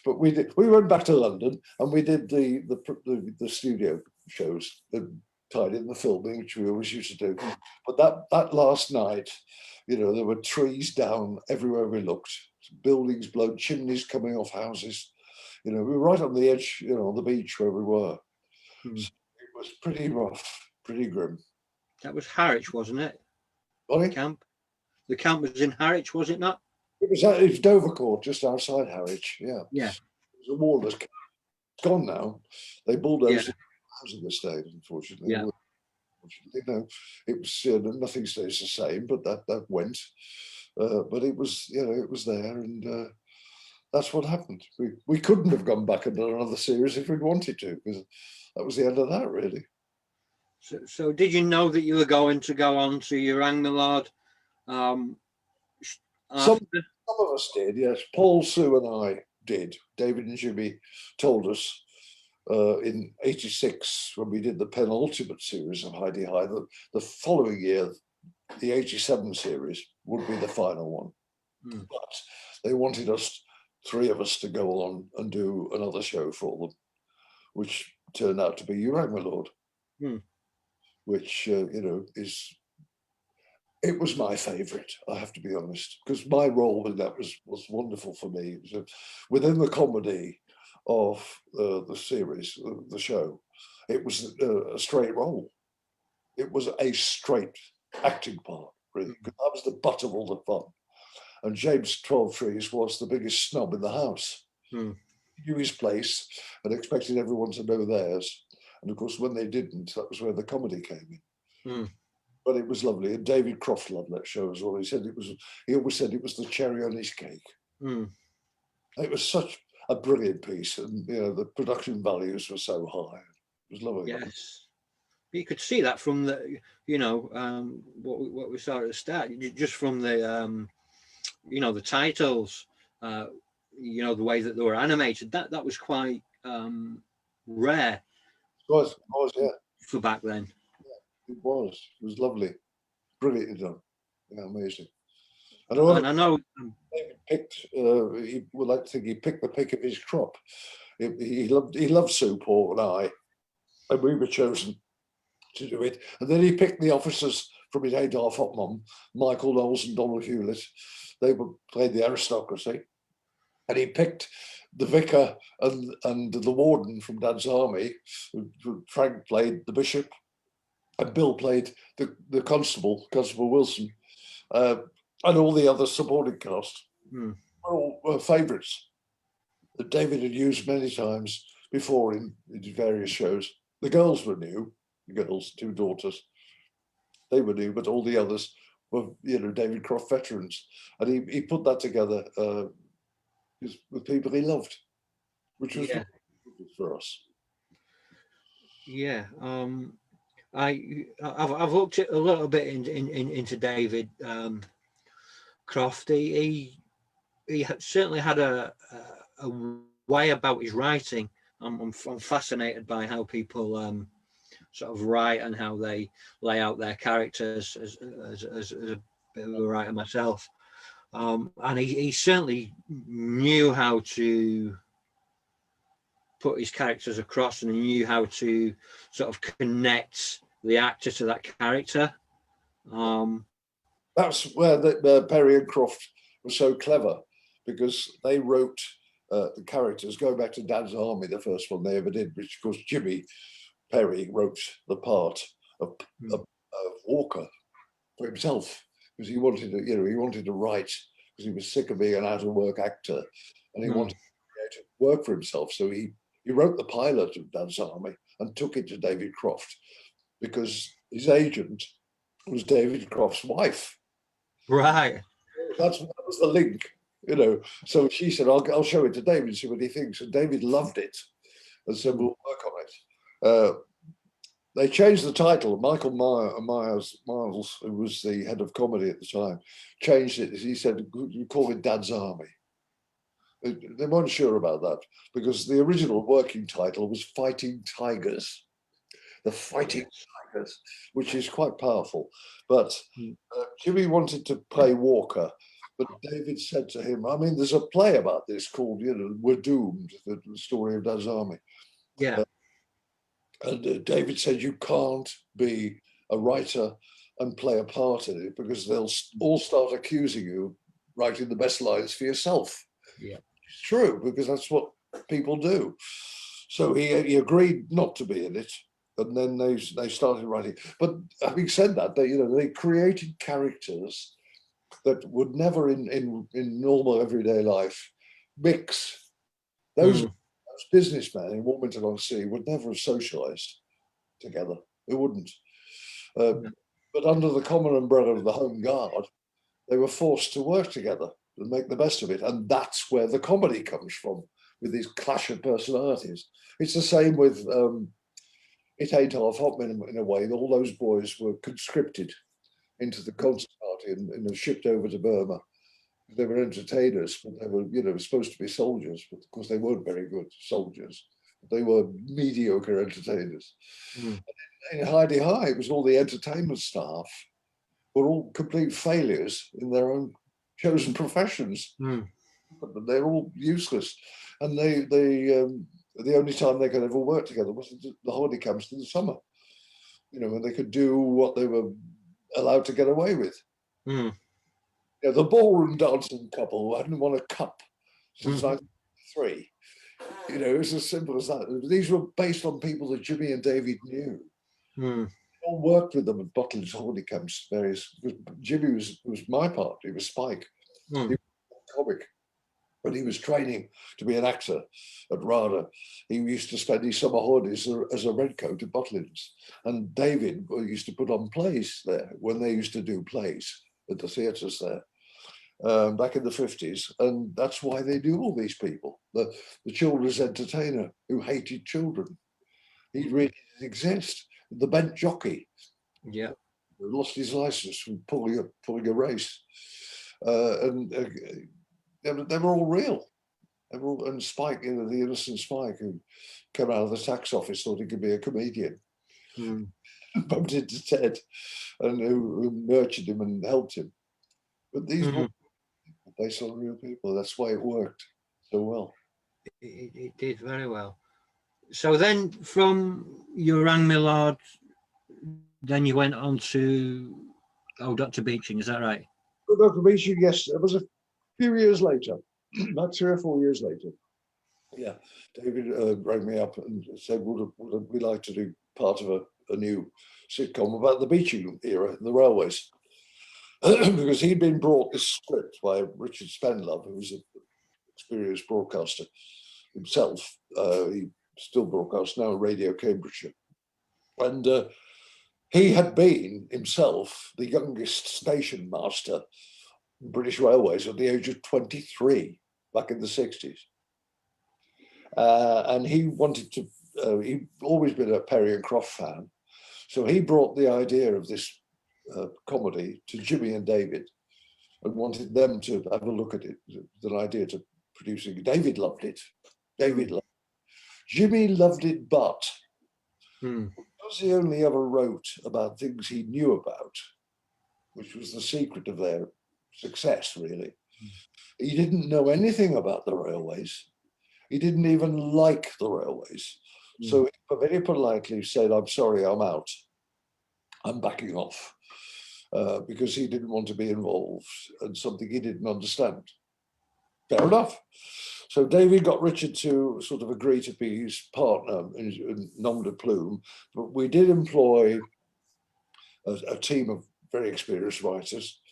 But we did. We went back to London and we did the studio shows that tied in the filming, which we always used to do. But that last night, you know, there were trees down everywhere we looked, buildings blown, chimneys coming off houses. You know, we were right on the edge, you know, on the beach where we were. So it was pretty rough, pretty grim. That was Harwich, wasn't it? What? Camp. The camp was in Harwich, was it not? It was Dovercourt, just outside Harwich. Yeah. Yeah. It was a Warner's camp. It's gone now. They bulldozed the housing estate, unfortunately. Yeah. You know, it was nothing stays the same, but that went. But it was, you know, it was there, and that's what happened. We couldn't have gone back and done another series if we'd wanted to, because that was the end of that, really. So did you know that you were going to go on to your Angmelord? Some of us did, yes. Paul, Sue and I did. David and Jimmy told us in '86, when we did the penultimate series of Heidi High, that the following year, the '87 series would be the final one. But they wanted us, 3 of us, to go on and do another show for them, which turned out to be You Rang My Lord, which, you know, it was my favourite, I have to be honest, because my role in that was wonderful for me. It was within the comedy of the series, the show, it was a straight role. It was a straight acting part, really, because I was the butt of all the fun. And James Twelvetrees was the biggest snob in the house. He knew his place and expected everyone to know theirs. And of course, when they didn't, that was where the comedy came in. But it was lovely. And David Croft loved that show as well. He always said it was the cherry on his cake. It was such a brilliant piece, and you know, the production values were so high. It was lovely. Yes. You could see that from the, you know, what we saw at the start, just from the, you know, the titles, you know, the way that they were animated. That was quite rare. It was, yeah. for back then. It was lovely, brilliantly done. Yeah, amazing. And I know. David picked. He would like to think he picked the pick of his crop. He loved Sue, Paul, and I, and we were chosen to do it. And then he picked the officers from his Ain't Half Hot Mum, Michael Knowles and Donald Hewlett. They played the aristocracy, and he picked the vicar and the warden from Dad's Army. Frank played the bishop, and Bill played the Constable Wilson, and all the other supporting cast. Were all favourites that David had used many times before in various shows. The girls were new, two daughters. They were new, but all the others were, David Croft veterans. And he put that together with people he loved, which was good for us. Yeah. I've looked at a little bit into David Croft. He certainly had a way about his writing. I'm fascinated by how people sort of write and how they lay out their characters as a bit of a writer myself. And he certainly knew how to put his characters across, and he knew how to sort of connect the actor to that character. That's where Perry and Croft were so clever, because they wrote the characters, going back to Dad's Army, the first one they ever did, which of course Jimmy Perry wrote the part of Walker for himself, because he wanted to write, because he was sick of being an out-of-work actor, and he wanted to work for himself. So he wrote the pilot of Dad's Army and took it to David Croft, because his agent was David Croft's wife. Right. That was the link, So she said, I'll show it to David and see what he thinks. And David loved it and said, we'll work on it. They changed the title. Michael Miles, who was the head of comedy at the time, changed it. He said, you call it Dad's Army. They weren't sure about that, because the original working title was Fighting Tigers. The Fighting Tigers, which is quite powerful. But Jimmy wanted to play Walker, but David said to him, there's a play about this called, We're Doomed, the story of Dad's Army. Yeah. And David said, you can't be a writer and play a part in it, because they'll all start accusing you of writing the best lines for yourself. Yeah. It's true, because that's what people do. So he agreed not to be in it. And then they started writing. But having said that, they created characters that would never in normal everyday life mix. Those businessmen in Wilmington-on-Sea would never have socialized together. They wouldn't. But under the common umbrella of the Home Guard, they were forced to work together and make the best of it. And that's where the comedy comes from, with these clash of personalities. It's the same with It Ain't Half Hot in a way. All those boys were conscripted into the concert party and shipped over to Burma. They were entertainers, but they were, supposed to be soldiers. But of course, they weren't very good soldiers. They were mediocre entertainers. In Heidi High, it was all the entertainment staff were all complete failures in their own chosen professions. But they're all useless, and the only time they could ever work together was the holiday camps in the summer, when they could do what they were allowed to get away with. The ballroom dancing couple who hadn't won a cup since 1993. It was as simple as that. These were based on people that Jimmy and David knew. They all worked with them at Butlins holiday camps. Jimmy was my part. He was Spike. He was a comic. When he was training to be an actor at RADA, he used to spend his summer holidays as a redcoat at Butlins. And David used to put on plays there when they used to do plays at the theatres there back in the 50s. And that's why they knew all these people. The children's entertainer who hated children. He really didn't exist. The bent jockey. Yeah. Who lost his license from pulling a race. They were all real. And Spike, the innocent Spike, who came out of the tax office, thought he could be a comedian. Mm. bumped into Ted, and who nurtured him and helped him. But these were based on real people. That's why it worked so well. It did very well. So then from your Rang Me Lord, then you went on to Oh Doctor Beeching, is that right? Oh Doctor Beeching, yes, it was a few years later, about 3 or 4 years later. Yeah, David rang me up and said, would we like to do part of a new sitcom about the Beeching era in the railways? Because he'd been brought this script by Richard Spenlove, who was an experienced broadcaster himself. He still broadcasts now at Radio Cambridgeshire. And he had been himself the youngest station master in British Railways at the age of 23 back in the 60s. And he wanted to, he'd always been a Perry and Croft fan. So he brought the idea of this comedy to Jimmy and David and wanted them to have a look at it, the idea to producing it. David loved it. David loved it. Jimmy loved it, but because he only ever wrote about things he knew about, which was the secret of their success, really. He didn't know anything about the railways. He didn't even like the railways. So he very politely said, I'm sorry, I'm out. I'm backing off. Because he didn't want to be involved in something he didn't understand. Fair enough. So David got Richard to sort of agree to be his partner in nom de plume, but we did employ a team of very experienced writers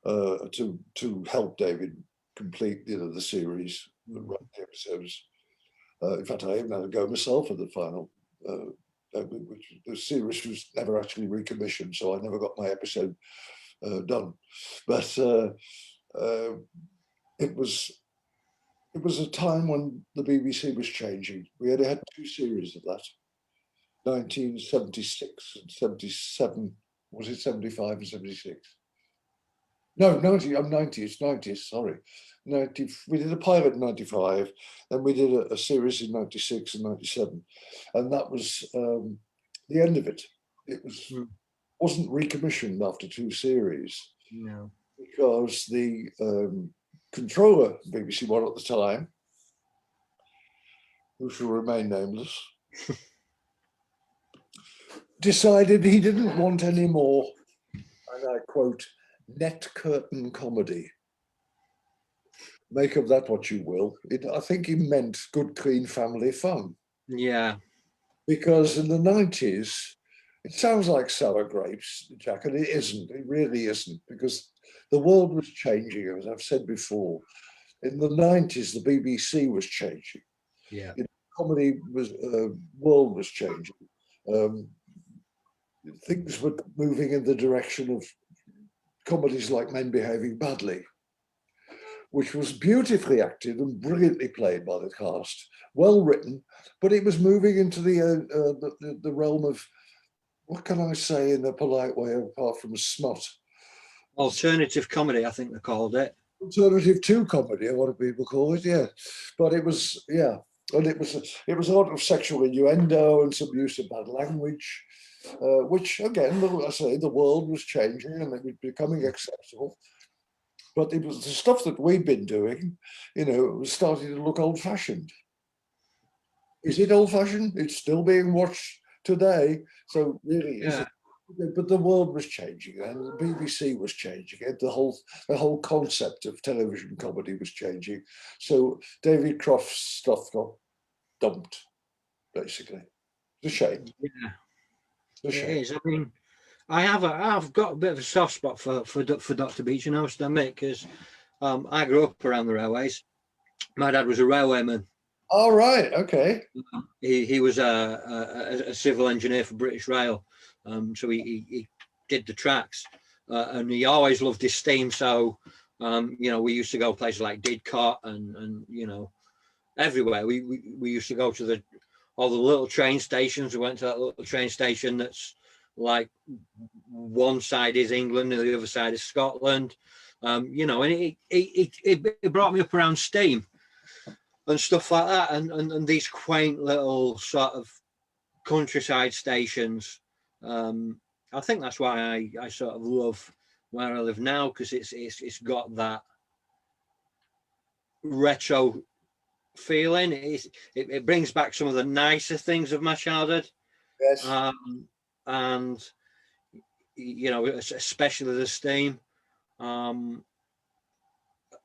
to help David complete the series, write the episodes. In fact, I even had to go myself at the final. Which the series was never actually recommissioned, so I never got my episode done. But it was a time when the BBC was changing. We had 2 series of that, 1976 and 77. Was it 75 and 76? No, 90. I'm 90. It's 90. Sorry, 90. We did a pilot in 95, then we did a series in 96 and 97, and that was the end of it. It wasn't recommissioned after 2 series. No, because the controller, BBC One at the time, who shall remain nameless, decided he didn't want any more, and I quote, net curtain comedy. Make of that what you will. I think he meant good, clean family fun. yeah. Because in the 90s, it sounds like sour grapes, Jack, and it isn't. It really isn't, because the world was changing, as I've said before. In the 90s, the BBC was changing. Yeah. Comedy was, world was changing. Things were moving in the direction of comedies like Men Behaving Badly, which was beautifully acted and brilliantly played by the cast, well written, but it was moving into the realm of, what can I say in a polite way apart from smut? Alternative comedy, I think they called it. Alternative to comedy, what do people call it? Yeah, but it was, yeah, and it was a lot of sexual innuendo and some use of bad language, which again, I say, the world was changing and it was becoming acceptable. But it was the stuff that we'd been doing, it was starting to look old-fashioned. Is it old-fashioned? It's still being watched today, so really, Yeah. But the world was changing, and the BBC was changing, and the whole concept of television comedy was changing. So David Croft's stuff got dumped, basically. It's a shame. Yeah, It's a shame. it is. I mean, I've got a bit of a soft spot for Dr. Beeching, I must admit, because I grew up around the railways. My dad was a railwayman. All right, okay. He was a civil engineer for British Rail, so he did the tracks, and he always loved his steam. So we used to go places like Didcot and everywhere. We used to go to all the little train stations. We went to that little train station that's like one side is England and the other side is Scotland, and it brought me up around steam and stuff like that, and these quaint little sort of countryside stations. I think that's why I sort of love where I live now, because it's got that retro feeling. It brings back some of the nicer things of my childhood, Yes. and you know, especially the steam.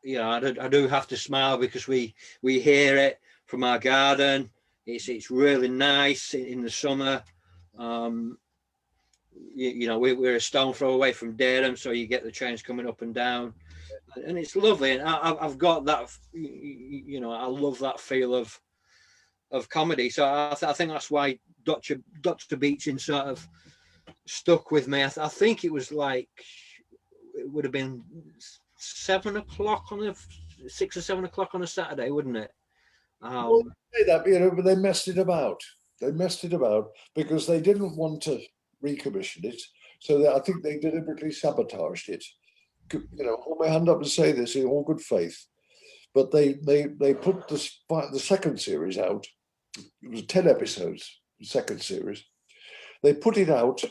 You know, I do have to smile because we hear it from our garden. It's really nice in the summer. You know, we're a stone throw away from Durham, so you get the trains coming up and down, and it's lovely. And I've got that, you know, I love that feel of comedy. So I think that's why Doctor Beeching sort of stuck with me. I think it was like, it would have been 7 o'clock on a 6 or 7 o'clock on a Saturday, wouldn't it? Well, say that, you know, but they messed it about. They messed it about because they didn't want to recommission it. So I think they deliberately sabotaged it. You know, hold my hand up and say this in all good faith. But they put the second series out. It was 10 episodes, the second series. They put it out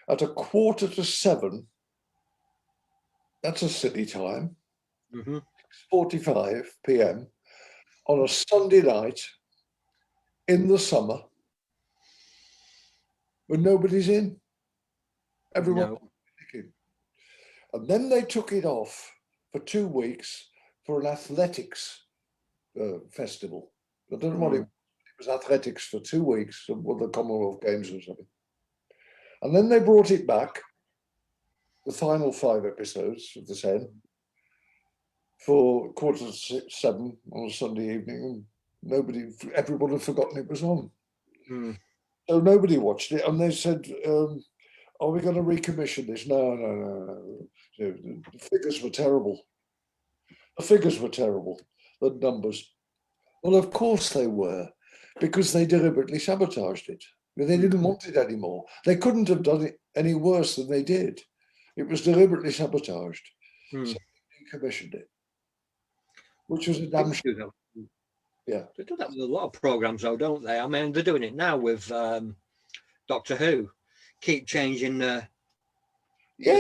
at 6:45. That's a city time. 6:45 p.m. on a Sunday night in the summer when nobody's in. Everyone. No. And then they took it off for 2 weeks for an athletics festival. I don't know what it was. Athletics for 2 weeks, or the Commonwealth Games or something. And then they brought it back, the final 5 episodes of the 10, for 6:45 on a Sunday evening, and everyone had forgotten it was on. So nobody watched it, and they said, are we going to recommission this? No. The figures were terrible. The numbers. Well, of course they were, because they deliberately sabotaged it. They didn't want it anymore. They couldn't have done it any worse than they did. It was deliberately sabotaged. So they commissioned it, which was a damn shame. Yeah. They do that with a lot of programs, though, don't they? I mean, they're doing it now with Doctor Who. Keep changing the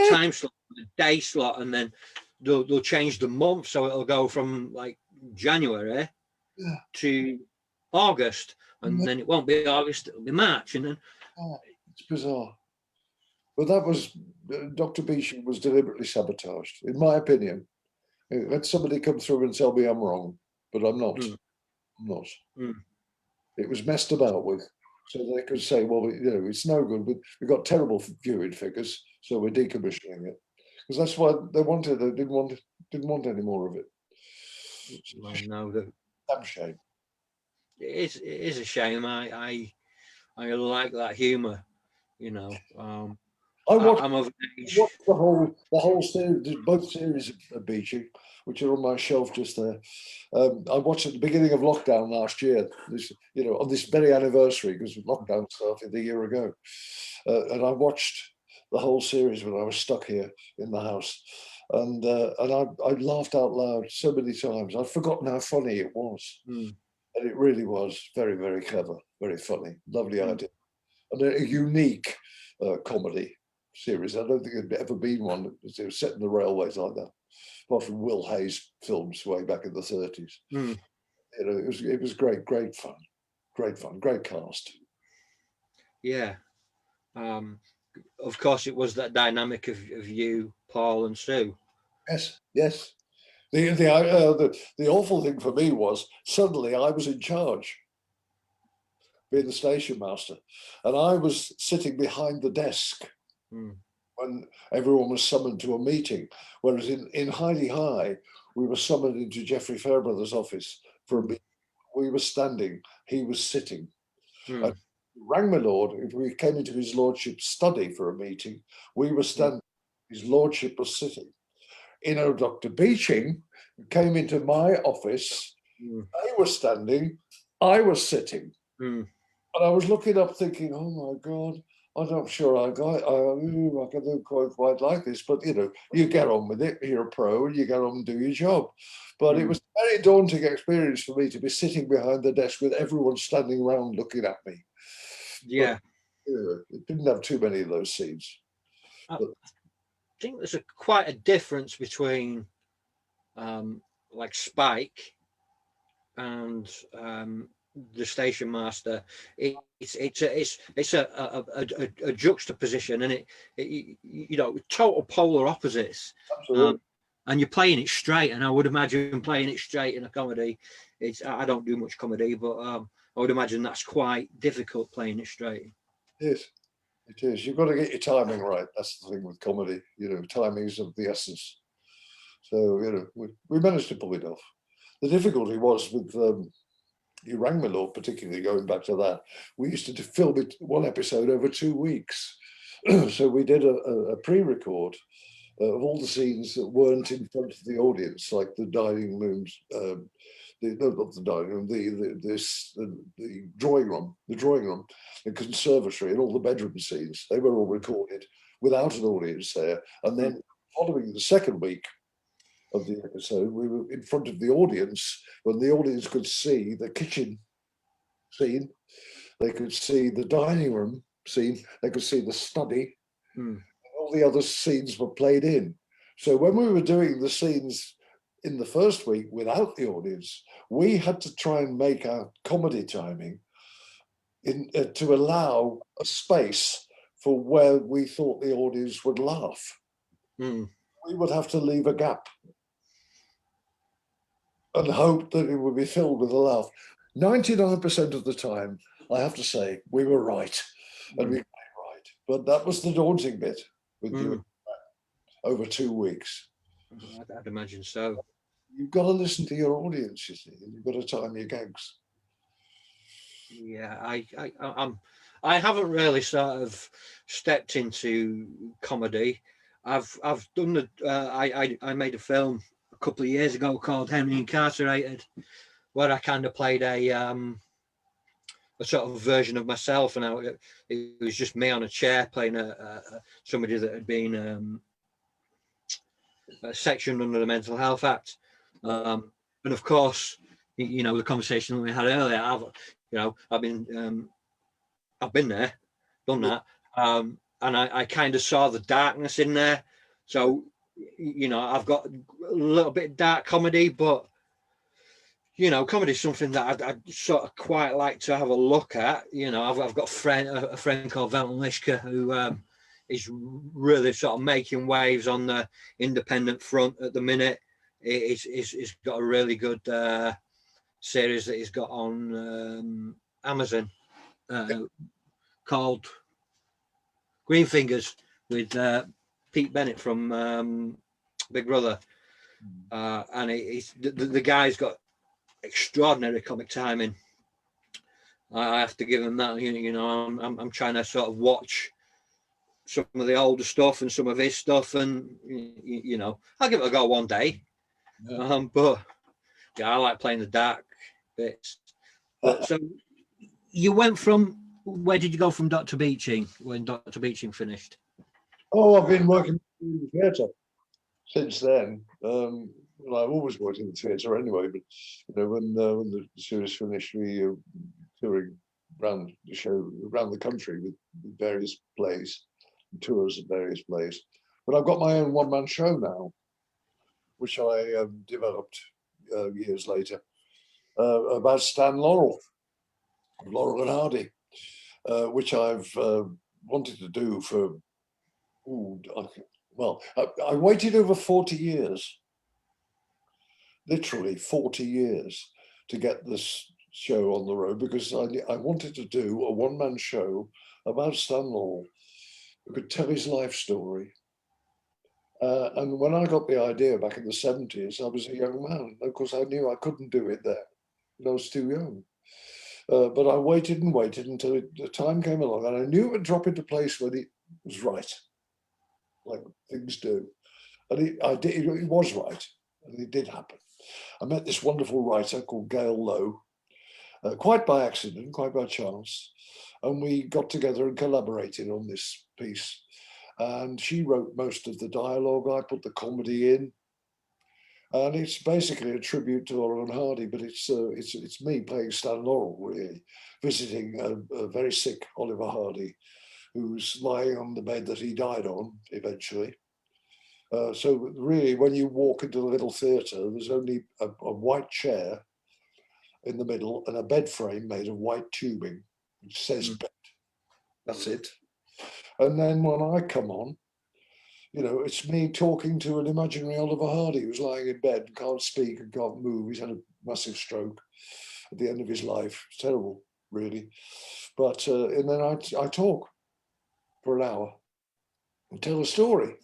time slot, the day slot, and then they'll change the month, so it'll go from like January to August, and then it won't be August, it'll be March, and then it's bizarre. But that was Dr. Beeching was deliberately sabotaged, in my opinion. Let somebody come through and tell me I'm wrong, but I'm not. I'm not. It was messed about with, so they could say, well, you know, it's no good. We've got terrible viewing figures, so we're decommissioning it. Because that's why they wanted. They didn't want any more of it. No, damn shame. It is a shame. I like that humour, you know. I watched the whole series, both series of Beeching, which are on my shelf just there. I watched at the beginning of lockdown last year, you know, on this very anniversary, because lockdown started a year ago. And I watched the whole series when I was stuck here in the house. And I laughed out loud so many times. I'd forgotten how funny it was. And it really was very, very clever, very funny, lovely idea. And a unique comedy series. I don't think there'd ever been one that was set in the railways like that, apart from Will Hayes films way back in the 30s. You know, it was great fun, great cast. Yeah. Of course, it was that dynamic of you, Paul, and Sue. Yes. The awful thing for me was suddenly I was in charge, being the station master, and I was sitting behind the desk when everyone was summoned to a meeting. Whereas in Heidi High, we were summoned into Geoffrey Fairbrother's office for a meeting. We were standing, he was sitting. Rang my lord, if we came into his lordship's study for a meeting, we were standing, his lordship was sitting. You know, Dr. Beeching came into my office, they were standing, I was sitting. And I was looking up thinking, oh my God, I'm not sure I can do quite like this, but you know, you get on with it, you're a pro, and you get on and do your job. But it was a very daunting experience for me to be sitting behind the desk with everyone standing around looking at me. Yeah. It didn't have too many of those scenes. I But think there's quite a difference between like Spike and the station master. It's a juxtaposition, and total polar opposites. absolutely. And you're playing it straight, and I would imagine playing it straight in a comedy. I don't do much comedy, but I would imagine that's quite difficult playing it straight. It is. It is. You've got to get your timing right. That's the thing with comedy. Timing is of the essence. So, we managed to pull it off. The difficulty was with You Rang Me Lord, particularly going back to that. We used to film it one episode over 2 weeks. So we did a pre-record of all the scenes that weren't in front of the audience, like the dining rooms, not the dining room, the drawing room, the conservatory, and all the bedroom scenes. They were all recorded without an audience there. And then following the second week of the episode, we were in front of the audience when the audience could see the kitchen scene, they could see the dining room scene, they could see the study. All the other scenes were played in. So when we were doing the scenes in the first week without the audience, we had to try and make our comedy timing to allow a space for where we thought the audience would laugh. We would have to leave a gap and hope that it would be filled with a laugh. 99% of the time, I have to say, we were right. And we got it right. But that was the daunting bit with doing that over 2 weeks. I'd imagine so. You've got to listen to your audience, you see, and you've got to time your gags. Yeah, I haven't really sort of stepped into comedy. I've done I made a film a couple of years ago called Henry Incarcerated, where I kind of played a sort of version of myself, and it was just me on a chair playing somebody that had been sectioned under the Mental Health Act. And of course, the conversation that we had earlier, I've been there, done that, and I kind of saw the darkness in there. So, I've got a little bit of dark comedy, but comedy is something that I'd sort of quite like to have a look at. I've got a friend called Velton Lishka who is really sort of making waves on the independent front at the minute. He's got a really good series that he's got on Amazon called Green Fingers with Pete Bennett from Big Brother, and the guy's got extraordinary comic timing. I have to give him that. I'm trying to sort of watch some of the older stuff and some of his stuff, and I'll give it a go one day. Yeah. But yeah, I like playing the dark bits. So you went from, where did you go from Dr. Beeching when Dr. Beeching finished? Oh, I've been working in the theatre since then. Well, I've always worked in the theatre anyway, but when the series finished, we touring around the show, around the country with various plays, tours of various plays. But I've got my own one-man show now, which I developed years later, about Stan Laurel and Hardy, which I've wanted to do for, I waited over 40 years, literally 40 years, to get this show on the road, because I wanted to do a one-man show about Stan Laurel who could tell his life story. And when I got the idea back in the 70s, I was a young man. Of course, I knew I couldn't do it then. I was too young. But I waited and waited until the time came along, and I knew it would drop into place when it was right, like things do. And it was right, and it did happen. I met this wonderful writer called Gail Lowe, quite by accident, quite by chance, and we got together and collaborated on this piece. And she wrote most of the dialogue. I put the comedy in. And it's basically a tribute to Laurel and Hardy, but it's me playing Stan Laurel, really, visiting a very sick Oliver Hardy, who's lying on the bed that he died on eventually. So really, when you walk into the little theatre, there's only a white chair in the middle and a bed frame made of white tubing, which says bed. That's it. And then when I come on, you know, it's me talking to an imaginary Oliver Hardy who's lying in bed and can't speak and can't move. He's had a massive stroke at the end of his life. It's terrible, really. But and then I talk for an hour and tell a story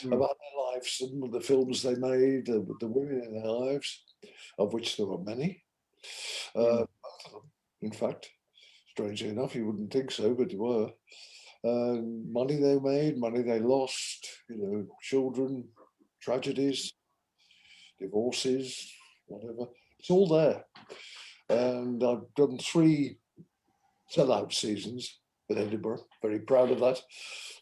about their lives and the films they made, the women in their lives, of which there were many. In fact, strangely enough, you wouldn't think so, but there were. Money they made, money they lost, you know, children, tragedies, divorces, whatever. It's all there. And I've done 3 sellout seasons in Edinburgh. Very proud of that.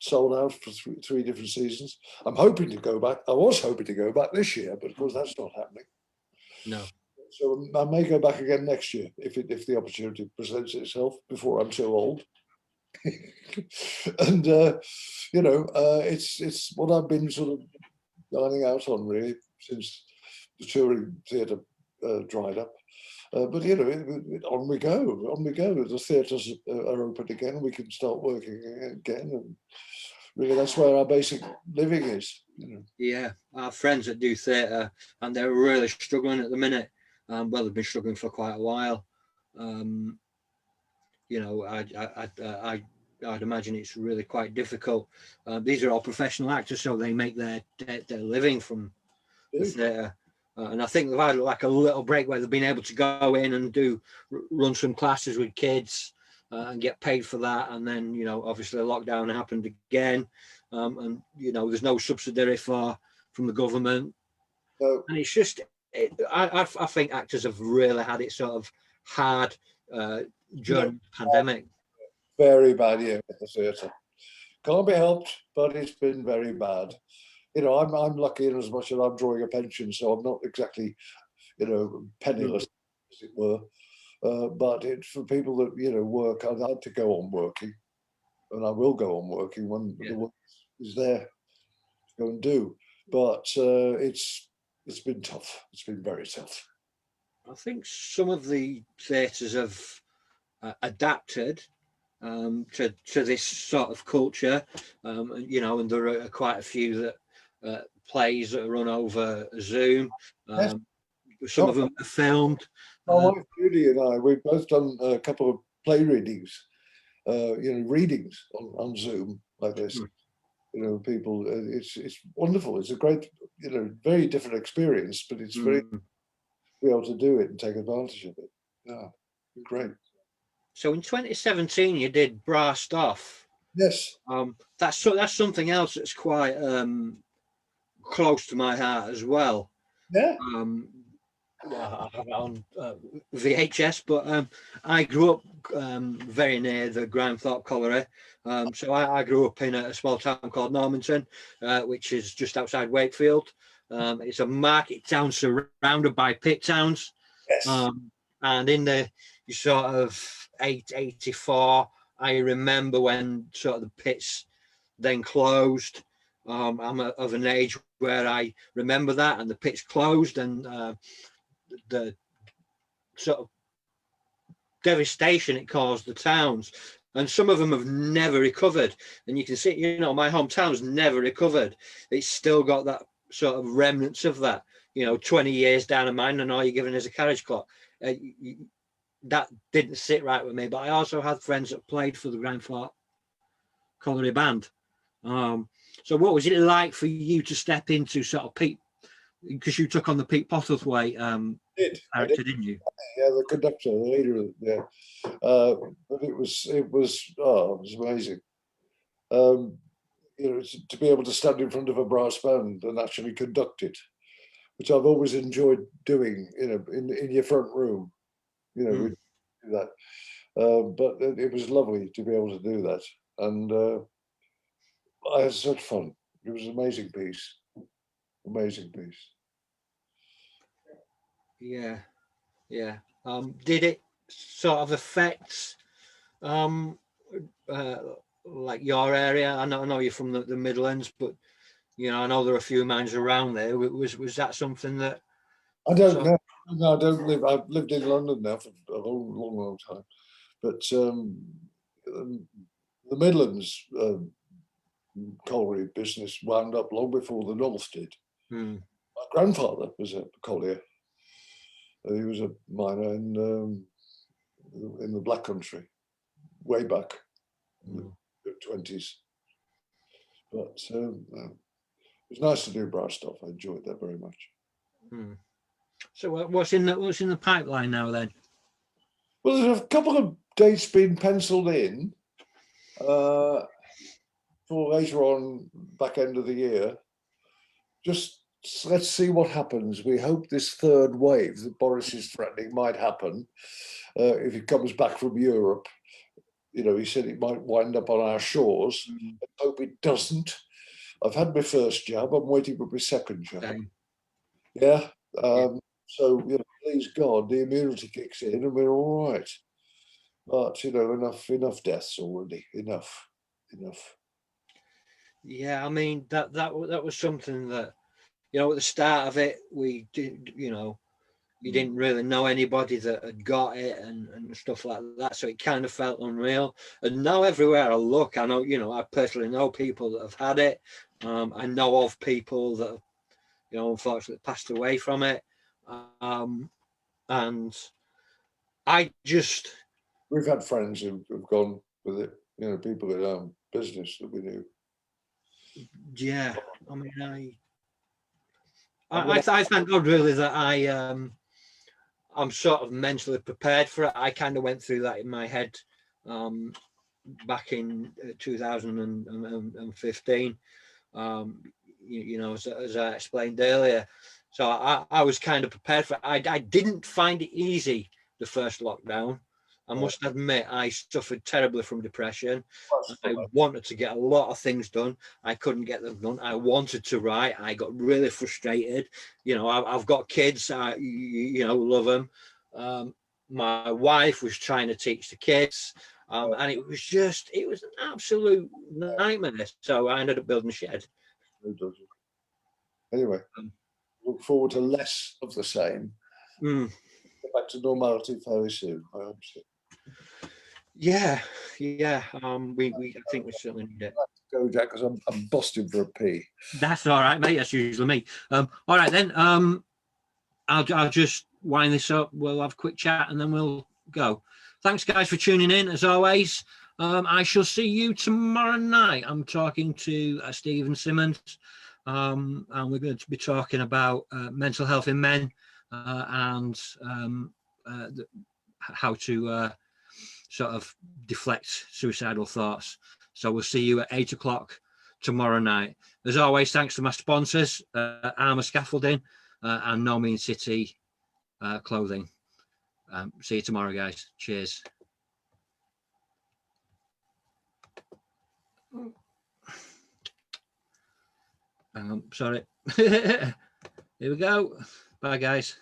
Sold out for three different seasons. I'm hoping to go back. I was hoping to go back this year, but of course that's not happening. No. So I may go back again next year if the opportunity presents itself before I'm too old. And you know, it's what I've been sort of dining out on really since the touring theatre dried up. But you know, on we go. The theatres are open again. We can start working again, and really, that's where our basic living is. You know. Yeah, our friends that do theatre, and they're really struggling at the minute. Well, they've been struggling for quite a while. You know, I'd imagine it's really quite difficult. These are all professional actors, so they make their living from the theatre. And I think they've had like a little break where they've been able to go in and run some classes with kids and get paid for that. And then, you know, obviously the lockdown happened again. And, you know, there's no subsidy from the government. So, and it's just, I think actors have really had it sort of hard during the pandemic. Very bad year at the theatre. Can't be helped, but it's been very bad. You know, I'm lucky in as much as I'm drawing a pension, so I'm not exactly, you know, penniless, as it were. But it's for people that, you know, work. I'd like to go on working, and I will go on working when the work is there to go and do. But it's been tough. It's been very tough. I think some of the theatres have adapted to this sort of culture, you know, and there are quite a few that plays that are run over Zoom. Some of them are filmed. My wife Judy and I, we've both done a couple of play readings, you know, readings on Zoom like this. You know, people, it's wonderful. It's a great, you know, very different experience, but it's very be able to do it and take advantage of it. Yeah, great. So in 2017, you did Brassed Off. Yes. That's something else that's quite close to my heart as well. Yeah. I have it on VHS, but I grew up very near the Grimethorpe Colliery. So I grew up in a small town called Normanton, which is just outside Wakefield. It's a market town surrounded by pit towns. Yes. And in the sort of 84, I remember when sort of the pits then closed. I'm of an age where I remember that, and the pits closed, and the sort of devastation it caused the towns. And some of them have never recovered. And you can see, you know, my hometown's never recovered. It's still got that sort of remnants of that, you know, 20 years down a mine, and all you're given is a carriage clock. That didn't sit right with me. But I also had friends that played for the Grimethorpe Colliery Band. So what was it like for you to step into sort of Pete, because you took on the Pete Postlethwaite character, didn't you? Yeah, the conductor, the leader. Yeah, but it was amazing. You know, to be able to stand in front of a brass band and actually conduct it, which I've always enjoyed doing. You know, in your front room, you know, we do that. But it was lovely to be able to do that, and I had such fun. It was an amazing piece. Amazing piece. Yeah, yeah. Did it sort of affect uh, like your area? I know you're from the Midlands, but you know, I know there are a few mines around there. Was that something that? I don't So, know. No, I don't live. I've lived in London now for a long time. But the Midlands colliery business wound up long before the North did. hmm, My grandfather was a collier. He was a miner in the Black Country, way back in the 20s. But it was nice to do brass stuff. I enjoyed that very much. hmm. So what's in the pipeline now then? Well, there's a couple of dates been penciled in for later on, back end of the year. Just let's see what happens. We hope this third wave that Boris is threatening might happen if he comes back from Europe. You know, he said it might wind up on our shores. I hope it doesn't. I've had my first jab. I'm waiting for my second jab. Okay. Yeah. So, you know, please God, the immunity kicks in and we're all right. But, you know, enough deaths already. Enough. Yeah, I mean that was something that, you know, at the start of it, we did, you know, you didn't really know anybody that had got it and stuff like that. So it kind of felt unreal. And now everywhere I look, I know, you know, I personally know people that have had it. I know of people that have, you know, unfortunately passed away from it. And I just, We've had friends who've gone with it, you know, people in our business that we knew. yeah, I mean, I'm I gonna, thank God really that I'm sort of mentally prepared for it. I kind of went through that in my head back in 2015. You know, as I explained earlier. So I was kind of prepared for it. I didn't find it easy the first lockdown. I must admit, I suffered terribly from depression. I wanted to get a lot of things done. I couldn't get them done. I wanted to write. I got really frustrated. You know, I've got kids. You know, love them. My wife was trying to teach the kids. And it was an absolute nightmare. So I ended up building a shed. anyway, look forward to less of the same. Get back to normality fairly soon, I hope so. Yeah. I think we certainly need it. Go, Jack, because I'm busting for a pee. That's all right, mate. That's usually me. All right then. I'll just wind this up. We'll have a quick chat and then we'll go. Thanks, guys, for tuning in. As always, I shall see you tomorrow night. I'm talking to Stephen Simmons, and we're going to be talking about mental health in men and how to sort of deflect suicidal thoughts. So we'll see you at 8 o'clock tomorrow night. As always, thanks to my sponsors, Armour Scaffolding and No Mean City Clothing. See you tomorrow, guys. Cheers. Sorry. Here we go. Bye, guys.